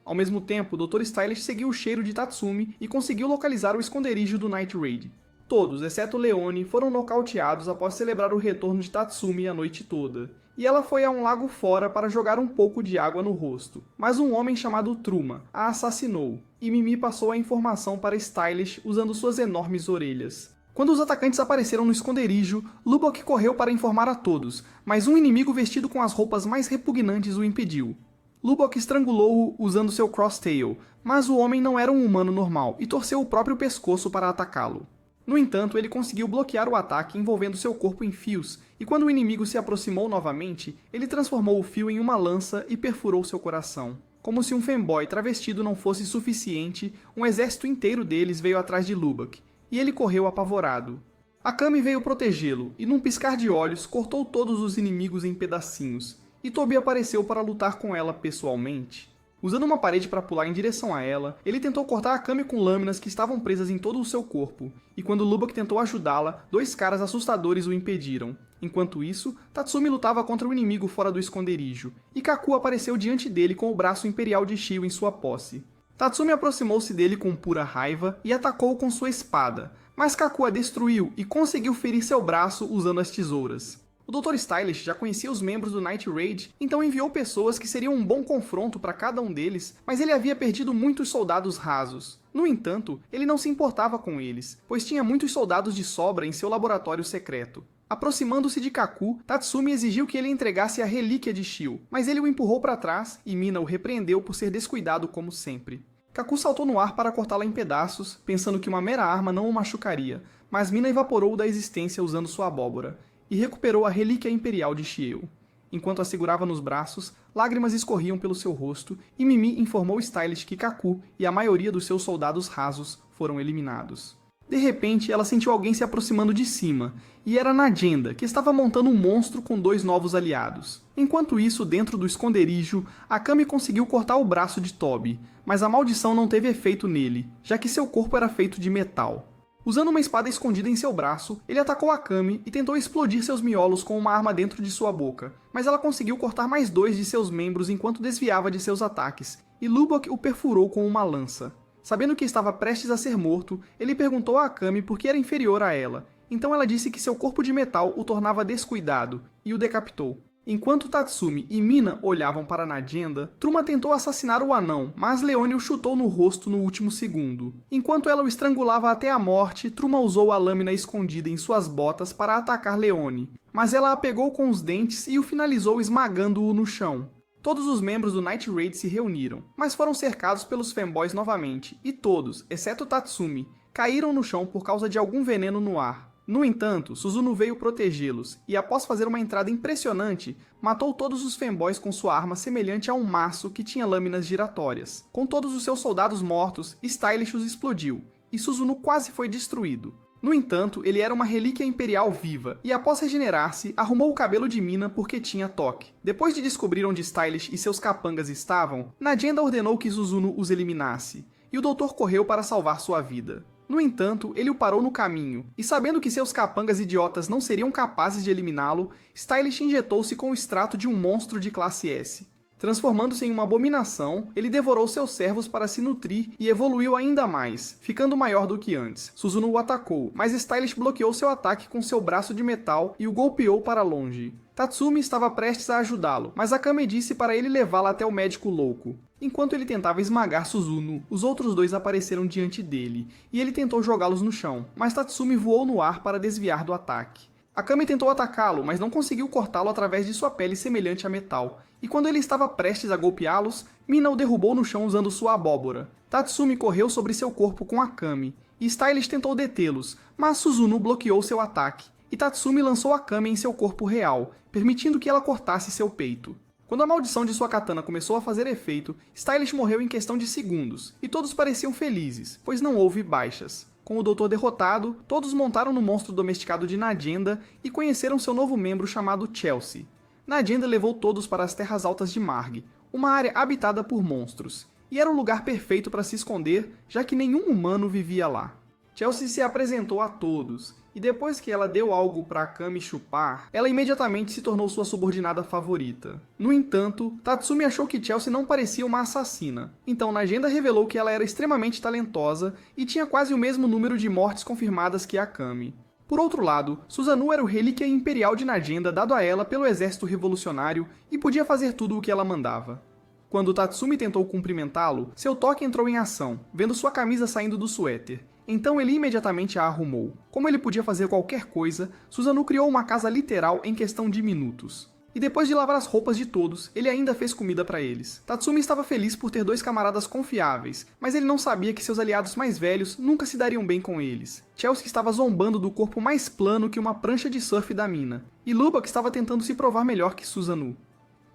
[SPEAKER 1] Ao mesmo tempo, o Dr. Stylish seguiu o cheiro de Tatsumi e conseguiu localizar o esconderijo do Night Raid. Todos, exceto Leone, foram nocauteados após celebrar o retorno de Tatsumi a noite toda, e ela foi a um lago fora para jogar um pouco de água no rosto. Mas um homem chamado Truma a assassinou, e Mimi passou a informação para Stylish usando suas enormes orelhas. Quando os atacantes apareceram no esconderijo, Lubbock correu para informar a todos, mas um inimigo vestido com as roupas mais repugnantes o impediu. Lubbock estrangulou-o usando seu cross-tail, mas o homem não era um humano normal e torceu o próprio pescoço para atacá-lo. No entanto, ele conseguiu bloquear o ataque envolvendo seu corpo em fios, e quando o inimigo se aproximou novamente, ele transformou o fio em uma lança e perfurou seu coração. Como se um fanboy travestido não fosse suficiente, um exército inteiro deles veio atrás de Lubbock, e ele correu apavorado. Akame veio protegê-lo, e num piscar de olhos cortou todos os inimigos em pedacinhos, e Tobi apareceu para lutar com ela pessoalmente. Usando uma parede para pular em direção a ela, ele tentou cortar Akame com lâminas que estavam presas em todo o seu corpo, e quando Lubbock tentou ajudá-la, dois caras assustadores o impediram. Enquanto isso, Tatsumi lutava contra o inimigo fora do esconderijo, e Kaku apareceu diante dele com o braço imperial de Shio em sua posse. Tatsumi aproximou-se dele com pura raiva e atacou com sua espada, mas Kaku a destruiu e conseguiu ferir seu braço usando as tesouras. O Dr. Stylish já conhecia os membros do Night Raid, então enviou pessoas que seriam um bom confronto para cada um deles, mas ele havia perdido muitos soldados rasos. No entanto, ele não se importava com eles, pois tinha muitos soldados de sobra em seu laboratório secreto. Aproximando-se de Kaku, Tatsumi exigiu que ele entregasse a relíquia de Shio, mas ele o empurrou para trás e Mina o repreendeu por ser descuidado como sempre. Kaku saltou no ar para cortá-la em pedaços, pensando que uma mera arma não o machucaria, mas Mina evaporou da existência usando sua abóbora, e recuperou a relíquia imperial de Shio. Enquanto a segurava nos braços, lágrimas escorriam pelo seu rosto, e Mimi informou Stylish que Kaku e a maioria dos seus soldados rasos foram eliminados. De repente, ela sentiu alguém se aproximando de cima, e era Najenda, que estava montando um monstro com dois novos aliados. Enquanto isso, dentro do esconderijo, Akame conseguiu cortar o braço de Tobi, mas a maldição não teve efeito nele, já que seu corpo era feito de metal. Usando uma espada escondida em seu braço, ele atacou Akame e tentou explodir seus miolos com uma arma dentro de sua boca, mas ela conseguiu cortar mais dois de seus membros enquanto desviava de seus ataques, e Lubbock o perfurou com uma lança. Sabendo que estava prestes a ser morto, ele perguntou a Akame por que era inferior a ela, então ela disse que seu corpo de metal o tornava descuidado, e o decapitou. Enquanto Tatsumi e Mina olhavam para Najenda, Truma tentou assassinar o anão, mas Leone o chutou no rosto no último segundo. Enquanto ela o estrangulava até a morte, Truma usou a lâmina escondida em suas botas para atacar Leone, mas ela a pegou com os dentes e o finalizou esmagando-o no chão. Todos os membros do Night Raid se reuniram, mas foram cercados pelos fanboys novamente, e todos, exceto Tatsumi, caíram no chão por causa de algum veneno no ar. No entanto, Suzuno veio protegê-los, e após fazer uma entrada impressionante, matou todos os fanboys com sua arma semelhante a um maço que tinha lâminas giratórias. Com todos os seus soldados mortos, Stylish os explodiu, e Suzuno quase foi destruído. No entanto, ele era uma relíquia imperial viva, e após regenerar-se, arrumou o cabelo de Mina porque tinha toque. Depois de descobrir onde Stylish e seus capangas estavam, Najenda ordenou que Suzuno os eliminasse, e o doutor correu para salvar sua vida. No entanto, ele o parou no caminho, e sabendo que seus capangas idiotas não seriam capazes de eliminá-lo, Stylish injetou-se com o extrato de um monstro de classe S. Transformando-se em uma abominação, ele devorou seus servos para se nutrir e evoluiu ainda mais, ficando maior do que antes. Suzuno o atacou, mas Stylish bloqueou seu ataque com seu braço de metal e o golpeou para longe. Tatsumi estava prestes a ajudá-lo, mas Akame disse para ele levá-la até o médico louco. Enquanto ele tentava esmagar Suzuno, os outros dois apareceram diante dele, e ele tentou jogá-los no chão, mas Tatsumi voou no ar para desviar do ataque. Akame tentou atacá-lo, mas não conseguiu cortá-lo através de sua pele semelhante a metal, e quando ele estava prestes a golpeá-los, Mina o derrubou no chão usando sua abóbora. Tatsumi correu sobre seu corpo com Akame, e Stylish tentou detê-los, mas Suzuno bloqueou seu ataque, e Tatsumi lançou Akame em seu corpo real, permitindo que ela cortasse seu peito. Quando a maldição de sua katana começou a fazer efeito, Stylish morreu em questão de segundos, e todos pareciam felizes, pois não houve baixas. Com o doutor derrotado, todos montaram no monstro domesticado de Najenda e conheceram seu novo membro chamado Chelsea. Najenda levou todos para as terras altas de Marg, uma área habitada por monstros, e era um lugar perfeito para se esconder, já que nenhum humano vivia lá. Chelsea se apresentou a todos, e depois que ela deu algo para Akame chupar, ela imediatamente se tornou sua subordinada favorita. No entanto, Tatsumi achou que Chelsea não parecia uma assassina, então Najenda revelou que ela era extremamente talentosa e tinha quase o mesmo número de mortes confirmadas que Akame. Por outro lado, Susanoo era o relíquia imperial de Najenda dado a ela pelo exército revolucionário e podia fazer tudo o que ela mandava. Quando Tatsumi tentou cumprimentá-lo, seu toque entrou em ação, vendo sua camisa saindo do suéter. Então ele imediatamente a arrumou. Como ele podia fazer qualquer coisa, Susanoo criou uma casa literal em questão de minutos. E depois de lavar as roupas de todos, ele ainda fez comida para eles. Tatsumi estava feliz por ter dois camaradas confiáveis, mas ele não sabia que seus aliados mais velhos nunca se dariam bem com eles. Chelsea estava zombando do corpo mais plano que uma prancha de surf da mina, e Lubbock estava tentando se provar melhor que Susanoo.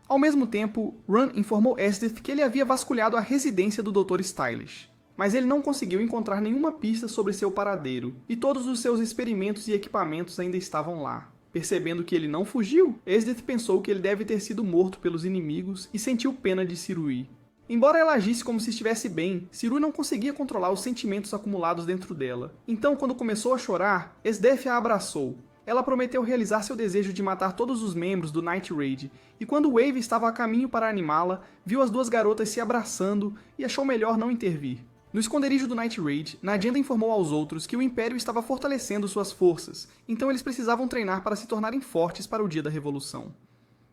[SPEAKER 1] Ao mesmo tempo, Run informou Esdith que ele havia vasculhado a residência do Dr. Stylish. Mas ele não conseguiu encontrar nenhuma pista sobre seu paradeiro, e todos os seus experimentos e equipamentos ainda estavam lá. Percebendo que ele não fugiu, Esdith pensou que ele deve ter sido morto pelos inimigos e sentiu pena de Sirui. Embora ela agisse como se estivesse bem, Sirui não conseguia controlar os sentimentos acumulados dentro dela. Então, quando começou a chorar, Esdith a abraçou. Ela prometeu realizar seu desejo de matar todos os membros do Night Raid, e quando Wave estava a caminho para animá-la, viu as duas garotas se abraçando e achou melhor não intervir. No esconderijo do Night Raid, Najenda informou aos outros que o Império estava fortalecendo suas forças, então eles precisavam treinar para se tornarem fortes para o dia da Revolução.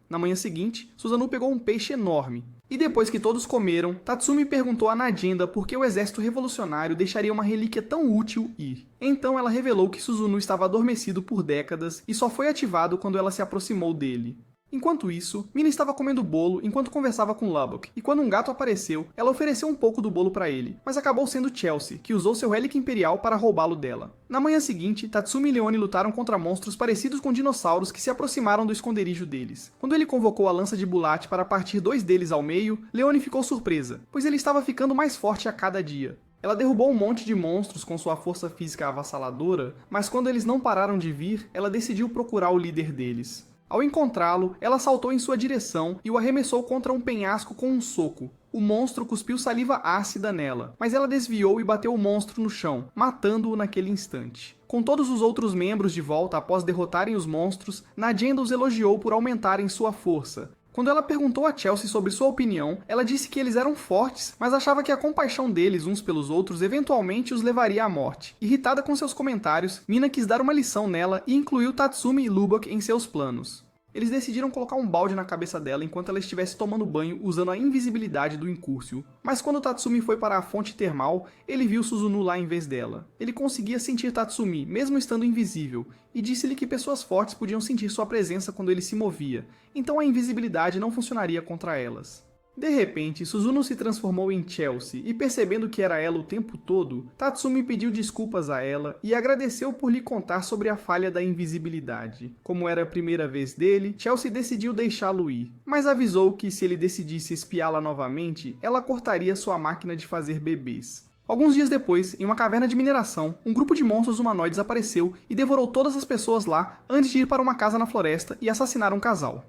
[SPEAKER 1] Na manhã seguinte, Susanoo pegou um peixe enorme, e depois que todos comeram, Tatsumi perguntou a Najenda por que o exército revolucionário deixaria uma relíquia tão útil ir. Então ela revelou que Susanoo estava adormecido por décadas e só foi ativado quando ela se aproximou dele. Enquanto isso, Mina estava comendo bolo enquanto conversava com Lubbock, e quando um gato apareceu, ela ofereceu um pouco do bolo para ele, mas acabou sendo Chelsea, que usou seu relic imperial para roubá-lo dela. Na manhã seguinte, Tatsumi e Leone lutaram contra monstros parecidos com dinossauros que se aproximaram do esconderijo deles. Quando ele convocou a lança de Bulat para partir dois deles ao meio, Leone ficou surpresa, pois ele estava ficando mais forte a cada dia. Ela derrubou um monte de monstros com sua força física avassaladora, mas quando eles não pararam de vir, ela decidiu procurar o líder deles. Ao encontrá-lo, ela saltou em sua direção e o arremessou contra um penhasco com um soco. O monstro cuspiu saliva ácida nela, mas ela desviou e bateu o monstro no chão, matando-o naquele instante. Com todos os outros membros de volta após derrotarem os monstros, Najenda os elogiou por aumentarem sua força. Quando ela perguntou a Chelsea sobre sua opinião, ela disse que eles eram fortes, mas achava que a compaixão deles uns pelos outros eventualmente os levaria à morte. Irritada com seus comentários, Mina quis dar uma lição nela e incluiu Tatsumi e Lubbock em seus planos. Eles decidiram colocar um balde na cabeça dela enquanto ela estivesse tomando banho usando a invisibilidade do Incúrcio. Mas quando Tatsumi foi para a fonte termal, ele viu Susanoo lá em vez dela. Ele conseguia sentir Tatsumi, mesmo estando invisível, e disse-lhe que pessoas fortes podiam sentir sua presença quando ele se movia, então a invisibilidade não funcionaria contra elas. De repente, Susanoo se transformou em Chelsea, e percebendo que era ela o tempo todo, Tatsumi pediu desculpas a ela e agradeceu por lhe contar sobre a falha da invisibilidade. Como era a primeira vez dele, Chelsea decidiu deixá-lo ir, mas avisou que se ele decidisse espiá-la novamente, ela cortaria sua máquina de fazer bebês. Alguns dias depois, em uma caverna de mineração, um grupo de monstros humanoides apareceu e devorou todas as pessoas lá antes de ir para uma casa na floresta e assassinar um casal.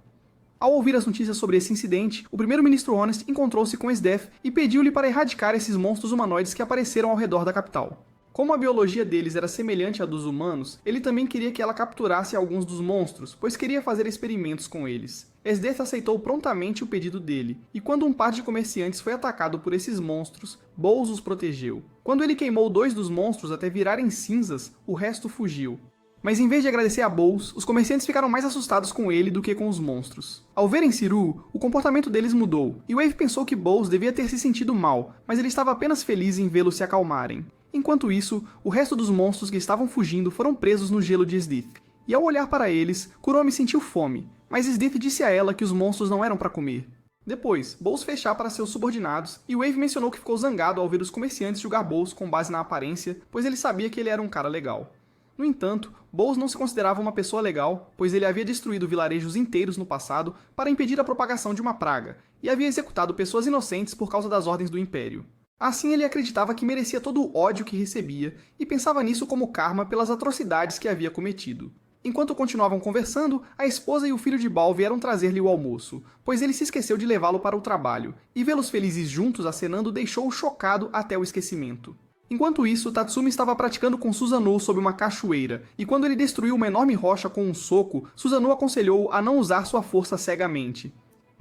[SPEAKER 1] Ao ouvir as notícias sobre esse incidente, o primeiro-ministro Honest encontrou-se com Esdeth e pediu-lhe para erradicar esses monstros humanoides que apareceram ao redor da capital. Como a biologia deles era semelhante à dos humanos, ele também queria que ela capturasse alguns dos monstros, pois queria fazer experimentos com eles. Esdeth aceitou prontamente o pedido dele, e quando um par de comerciantes foi atacado por esses monstros, Bowles os protegeu. Quando ele queimou dois dos monstros até virarem cinzas, o resto fugiu. Mas em vez de agradecer a Bowles, os comerciantes ficaram mais assustados com ele do que com os monstros. Ao verem Sirui, o comportamento deles mudou, e Wave pensou que Bowles devia ter se sentido mal, mas ele estava apenas feliz em vê-los se acalmarem. Enquanto isso, o resto dos monstros que estavam fugindo foram presos no gelo de Esdith, e ao olhar para eles, Kuromi sentiu fome, mas Sdith disse a ela que os monstros não eram para comer. Depois, Bowles fez chá para seus subordinados, e Wave mencionou que ficou zangado ao ver os comerciantes julgar Bowles com base na aparência, pois ele sabia que ele era um cara legal. No entanto, Bowles não se considerava uma pessoa legal, pois ele havia destruído vilarejos inteiros no passado para impedir a propagação de uma praga, e havia executado pessoas inocentes por causa das ordens do Império. Assim, ele acreditava que merecia todo o ódio que recebia, e pensava nisso como karma pelas atrocidades que havia cometido. Enquanto continuavam conversando, a esposa e o filho de Baal vieram trazer-lhe o almoço, pois ele se esqueceu de levá-lo para o trabalho, e vê-los felizes juntos acenando deixou-o chocado até o esquecimento. Enquanto isso, Tatsumi estava praticando com Susanoo sob uma cachoeira, e quando ele destruiu uma enorme rocha com um soco, Susanoo aconselhou-o a não usar sua força cegamente.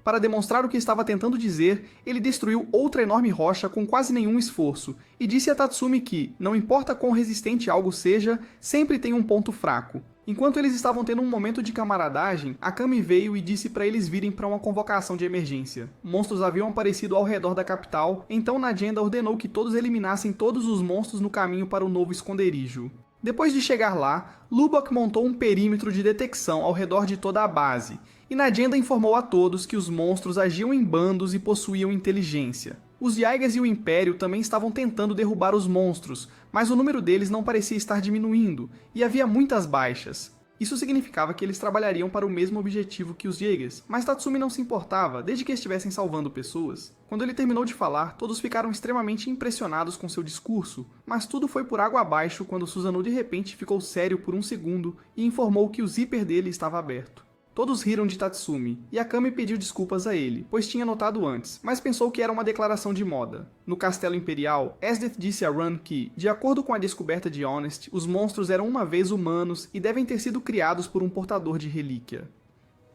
[SPEAKER 1] Para demonstrar o que estava tentando dizer, ele destruiu outra enorme rocha com quase nenhum esforço, e disse a Tatsumi que, não importa quão resistente algo seja, sempre tem um ponto fraco. Enquanto eles estavam tendo um momento de camaradagem, Akame veio e disse para eles virem para uma convocação de emergência. Monstros haviam aparecido ao redor da capital, então Nagenda ordenou que todos eliminassem todos os monstros no caminho para o novo esconderijo. Depois de chegar lá, Lubbock montou um perímetro de detecção ao redor de toda a base, e Nagenda informou a todos que os monstros agiam em bandos e possuíam inteligência. Os Jaegas e o Império também estavam tentando derrubar os monstros, mas o número deles não parecia estar diminuindo, e havia muitas baixas. Isso significava que eles trabalhariam para o mesmo objetivo que os Jaegers, mas Tatsumi não se importava, desde que estivessem salvando pessoas. Quando ele terminou de falar, todos ficaram extremamente impressionados com seu discurso, mas tudo foi por água abaixo quando Susanoo de repente ficou sério por um segundo e informou que o zíper dele estava aberto. Todos riram de Tatsumi, e Akame pediu desculpas a ele, pois tinha notado antes, mas pensou que era uma declaração de moda. No Castelo Imperial, Esdith disse a Run que, de acordo com a descoberta de Honest, os monstros eram uma vez humanos e devem ter sido criados por um portador de relíquia.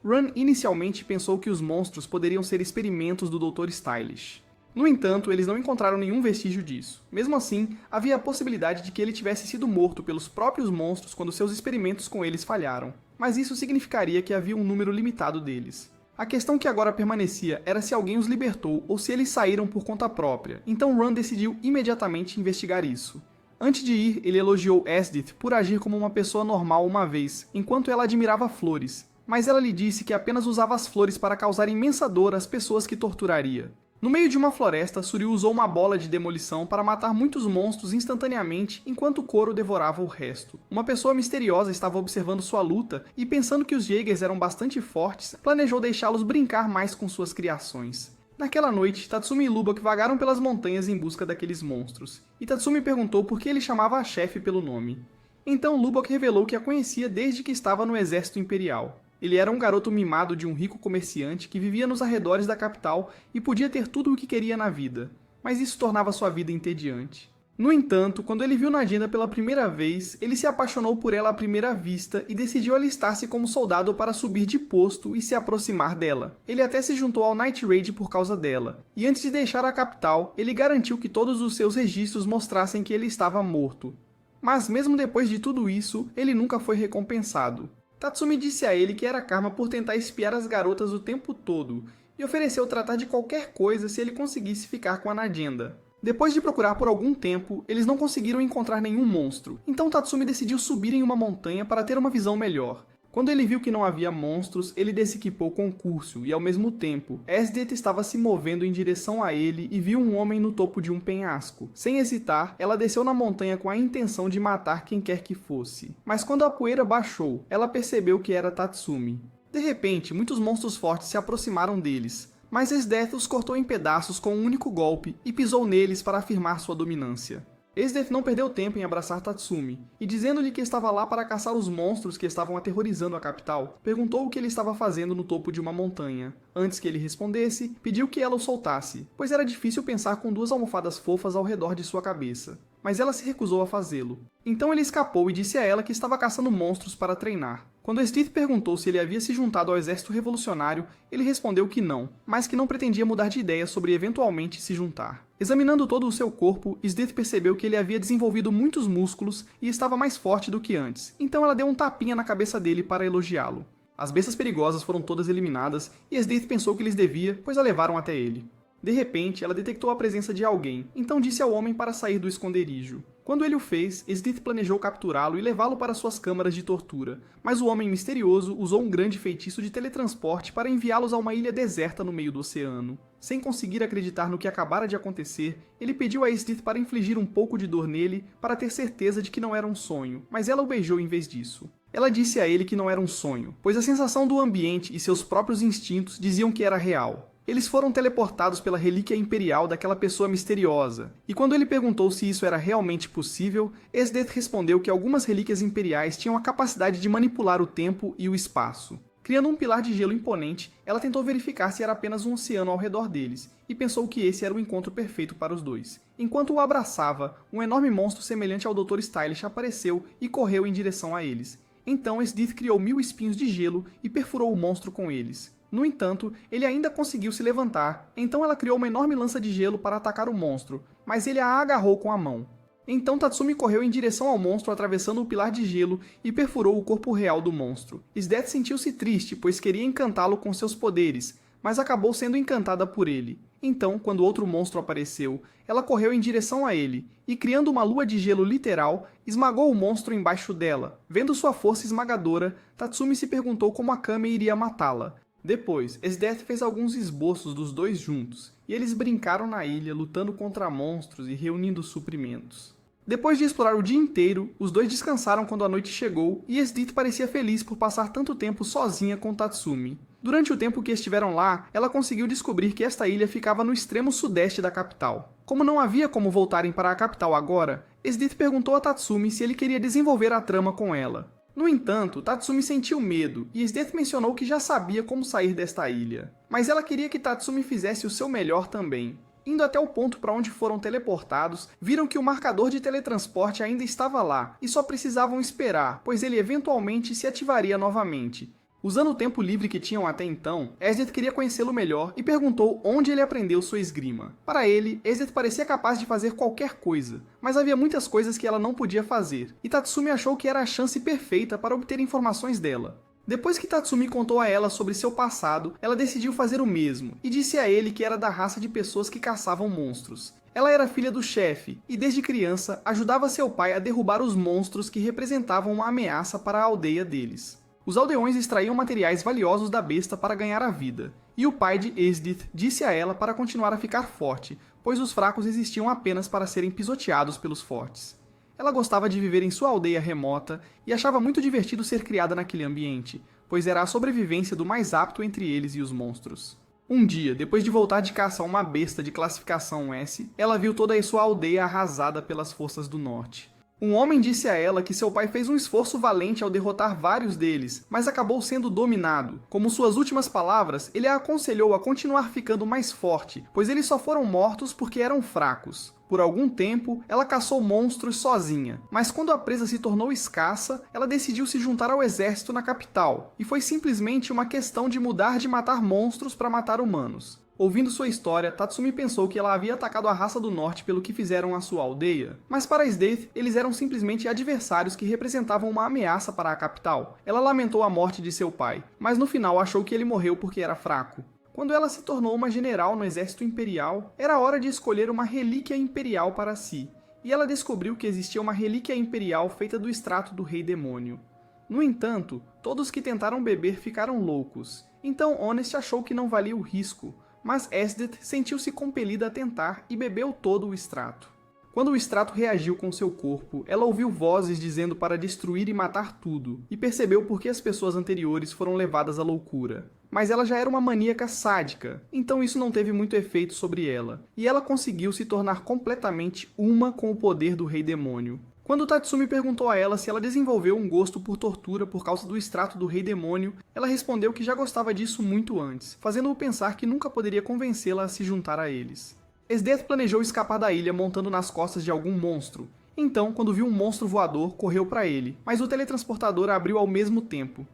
[SPEAKER 1] Run inicialmente pensou que os monstros poderiam ser experimentos do Dr. Stylish. No entanto, eles não encontraram nenhum vestígio disso. Mesmo assim, havia a possibilidade de que ele tivesse sido morto pelos próprios monstros quando seus experimentos com eles falharam, mas isso significaria que havia um número limitado deles. A questão que agora permanecia era se alguém os libertou ou se eles saíram por conta própria, então Run decidiu imediatamente investigar isso. Antes de ir, ele elogiou Esdith por agir como uma pessoa normal uma vez, enquanto ela admirava flores, mas ela lhe disse que apenas usava as flores para causar imensa dor às pessoas que torturaria. No meio de uma floresta, Suryu usou uma bola de demolição para matar muitos monstros instantaneamente enquanto Koro devorava o resto. Uma pessoa misteriosa estava observando sua luta e, pensando que os Jaegers eram bastante fortes, planejou deixá-los brincar mais com suas criações. Naquela noite, Tatsumi e Lubbock vagaram pelas montanhas em busca daqueles monstros, e Tatsumi perguntou por que ele chamava a chefe pelo nome. Então Lubbock revelou que a conhecia desde que estava no exército imperial. Ele era um garoto mimado de um rico comerciante que vivia nos arredores da capital e podia ter tudo o que queria na vida, mas isso tornava sua vida entediante. No entanto, quando ele viu Nagenda pela primeira vez, ele se apaixonou por ela à primeira vista e decidiu alistar-se como soldado para subir de posto e se aproximar dela. Ele até se juntou ao Night Raid por causa dela, e antes de deixar a capital, ele garantiu que todos os seus registros mostrassem que ele estava morto. Mas mesmo depois de tudo isso, ele nunca foi recompensado. Tatsumi disse a ele que era karma por tentar espiar as garotas o tempo todo, e ofereceu tratar de qualquer coisa se ele conseguisse ficar com a Nagenda. Depois de procurar por algum tempo, eles não conseguiram encontrar nenhum monstro, então Tatsumi decidiu subir em uma montanha para ter uma visão melhor. Quando ele viu que não havia monstros, ele desequipou com Curcio, e ao mesmo tempo, Esdith estava se movendo em direção a ele e viu um homem no topo de um penhasco. Sem hesitar, ela desceu na montanha com a intenção de matar quem quer que fosse. Mas quando a poeira baixou, ela percebeu que era Tatsumi. De repente, muitos monstros fortes se aproximaram deles, mas Esdith os cortou em pedaços com um único golpe e pisou neles para afirmar sua dominância. Esdith não perdeu tempo em abraçar Tatsumi, e dizendo-lhe que estava lá para caçar os monstros que estavam aterrorizando a capital, perguntou o que ele estava fazendo no topo de uma montanha. Antes que ele respondesse, pediu que ela o soltasse, pois era difícil pensar com duas almofadas fofas ao redor de sua cabeça. Mas ela se recusou a fazê-lo. Então ele escapou e disse a ela que estava caçando monstros para treinar. Quando Esdith perguntou se ele havia se juntado ao exército revolucionário, ele respondeu que não, mas que não pretendia mudar de ideia sobre eventualmente se juntar. Examinando todo o seu corpo, Esdith percebeu que ele havia desenvolvido muitos músculos e estava mais forte do que antes, então ela deu um tapinha na cabeça dele para elogiá-lo. As bestas perigosas foram todas eliminadas e Esdith pensou que lhes devia, pois a levaram até ele. De repente, ela detectou a presença de alguém, então disse ao homem para sair do esconderijo. Quando ele o fez, Esdith planejou capturá-lo e levá-lo para suas câmaras de tortura, mas o Homem Misterioso usou um grande feitiço de teletransporte para enviá-los a uma ilha deserta no meio do oceano. Sem conseguir acreditar no que acabara de acontecer, ele pediu a Esdith para infligir um pouco de dor nele para ter certeza de que não era um sonho, mas ela o beijou em vez disso. Ela disse a ele que não era um sonho, pois a sensação do ambiente e seus próprios instintos diziam que era real. Eles foram teleportados pela relíquia imperial daquela pessoa misteriosa, e quando ele perguntou se isso era realmente possível, Esdith respondeu que algumas relíquias imperiais tinham a capacidade de manipular o tempo e o espaço. Criando um pilar de gelo imponente, ela tentou verificar se era apenas um oceano ao redor deles, e pensou que esse era o encontro perfeito para os dois. Enquanto o abraçava, um enorme monstro semelhante ao Dr. Stylish apareceu e correu em direção a eles. Então Esdith criou 1000 espinhos de gelo e perfurou o monstro com eles. No entanto, ele ainda conseguiu se levantar, então ela criou uma enorme lança de gelo para atacar o monstro, mas ele a agarrou com a mão. Então Tatsumi correu em direção ao monstro atravessando o pilar de gelo e perfurou o corpo real do monstro. Esdith sentiu-se triste, pois queria encantá-lo com seus poderes, mas acabou sendo encantada por ele. Então, quando outro monstro apareceu, ela correu em direção a ele, e criando uma lua de gelo literal, esmagou o monstro embaixo dela. Vendo sua força esmagadora, Tatsumi se perguntou como Akame iria matá-la. Depois, Esdith fez alguns esboços dos dois juntos, e eles brincaram na ilha, lutando contra monstros e reunindo suprimentos. Depois de explorar o dia inteiro, os dois descansaram quando a noite chegou, e Esdith parecia feliz por passar tanto tempo sozinha com Tatsumi. Durante o tempo que estiveram lá, ela conseguiu descobrir que esta ilha ficava no extremo sudeste da capital. Como não havia como voltarem para a capital agora, Esdith perguntou a Tatsumi se ele queria desenvolver a trama com ela. No entanto, Tatsumi sentiu medo, e Esdith mencionou que já sabia como sair desta ilha. Mas ela queria que Tatsumi fizesse o seu melhor também. Indo até o ponto para onde foram teleportados, viram que o marcador de teletransporte ainda estava lá, e só precisavam esperar, pois ele eventualmente se ativaria novamente. Usando o tempo livre que tinham até então, Esdith queria conhecê-lo melhor e perguntou onde ele aprendeu sua esgrima. Para ele, Esdith parecia capaz de fazer qualquer coisa, mas havia muitas coisas que ela não podia fazer, e Tatsumi achou que era a chance perfeita para obter informações dela. Depois que Tatsumi contou a ela sobre seu passado, ela decidiu fazer o mesmo, e disse a ele que era da raça de pessoas que caçavam monstros. Ela era filha do chefe, e desde criança ajudava seu pai a derrubar os monstros que representavam uma ameaça para a aldeia deles. Os aldeões extraíam materiais valiosos da besta para ganhar a vida, e o pai de Esdith disse a ela para continuar a ficar forte, pois os fracos existiam apenas para serem pisoteados pelos fortes. Ela gostava de viver em sua aldeia remota e achava muito divertido ser criada naquele ambiente, pois era a sobrevivência do mais apto entre eles e os monstros. Um dia, depois de voltar de caça a uma besta de classificação S, ela viu toda a sua aldeia arrasada pelas forças do norte. Um homem disse a ela que seu pai fez um esforço valente ao derrotar vários deles, mas acabou sendo dominado. Como suas últimas palavras, ele a aconselhou a continuar ficando mais forte, pois eles só foram mortos porque eram fracos. Por algum tempo, ela caçou monstros sozinha, mas quando a presa se tornou escassa, ela decidiu se juntar ao exército na capital, e foi simplesmente uma questão de mudar de matar monstros para matar humanos. Ouvindo sua história, Tatsumi pensou que ela havia atacado a raça do norte pelo que fizeram à sua aldeia, mas para Esdith, eles eram simplesmente adversários que representavam uma ameaça para a capital. Ela lamentou a morte de seu pai, mas no final achou que ele morreu porque era fraco. Quando ela se tornou uma general no exército imperial, era hora de escolher uma relíquia imperial para si, e ela descobriu que existia uma relíquia imperial feita do extrato do Rei Demônio. No entanto, todos que tentaram beber ficaram loucos, então Honest achou que não valia o risco, mas Esdith sentiu-se compelida a tentar e bebeu todo o extrato. Quando o extrato reagiu com seu corpo, ela ouviu vozes dizendo para destruir e matar tudo, e percebeu por que as pessoas anteriores foram levadas à loucura. Mas ela já era uma maníaca sádica, então isso não teve muito efeito sobre ela, e ela conseguiu se tornar completamente uma com o poder do Rei Demônio. Quando Tatsumi perguntou a ela se ela desenvolveu um gosto por tortura por causa do extrato do Rei Demônio, ela respondeu que já gostava disso muito antes, fazendo-o pensar que nunca poderia convencê-la a se juntar a eles. Esdith planejou escapar da ilha montando nas costas de algum monstro. Então, quando viu um monstro voador, correu para ele, mas o teletransportador abriu ao mesmo tempo.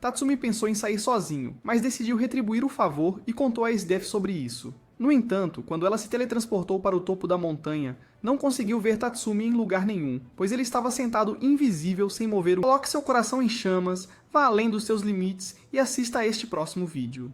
[SPEAKER 1] Tatsumi pensou em sair sozinho, mas decidiu retribuir o favor e contou a Esdith sobre isso. No entanto, quando ela se teletransportou para o topo da montanha, não conseguiu ver Tatsumi em lugar nenhum, pois ele estava sentado invisível sem mover o... Coloque seu coração em chamas, vá além dos seus limites e assista a este próximo vídeo.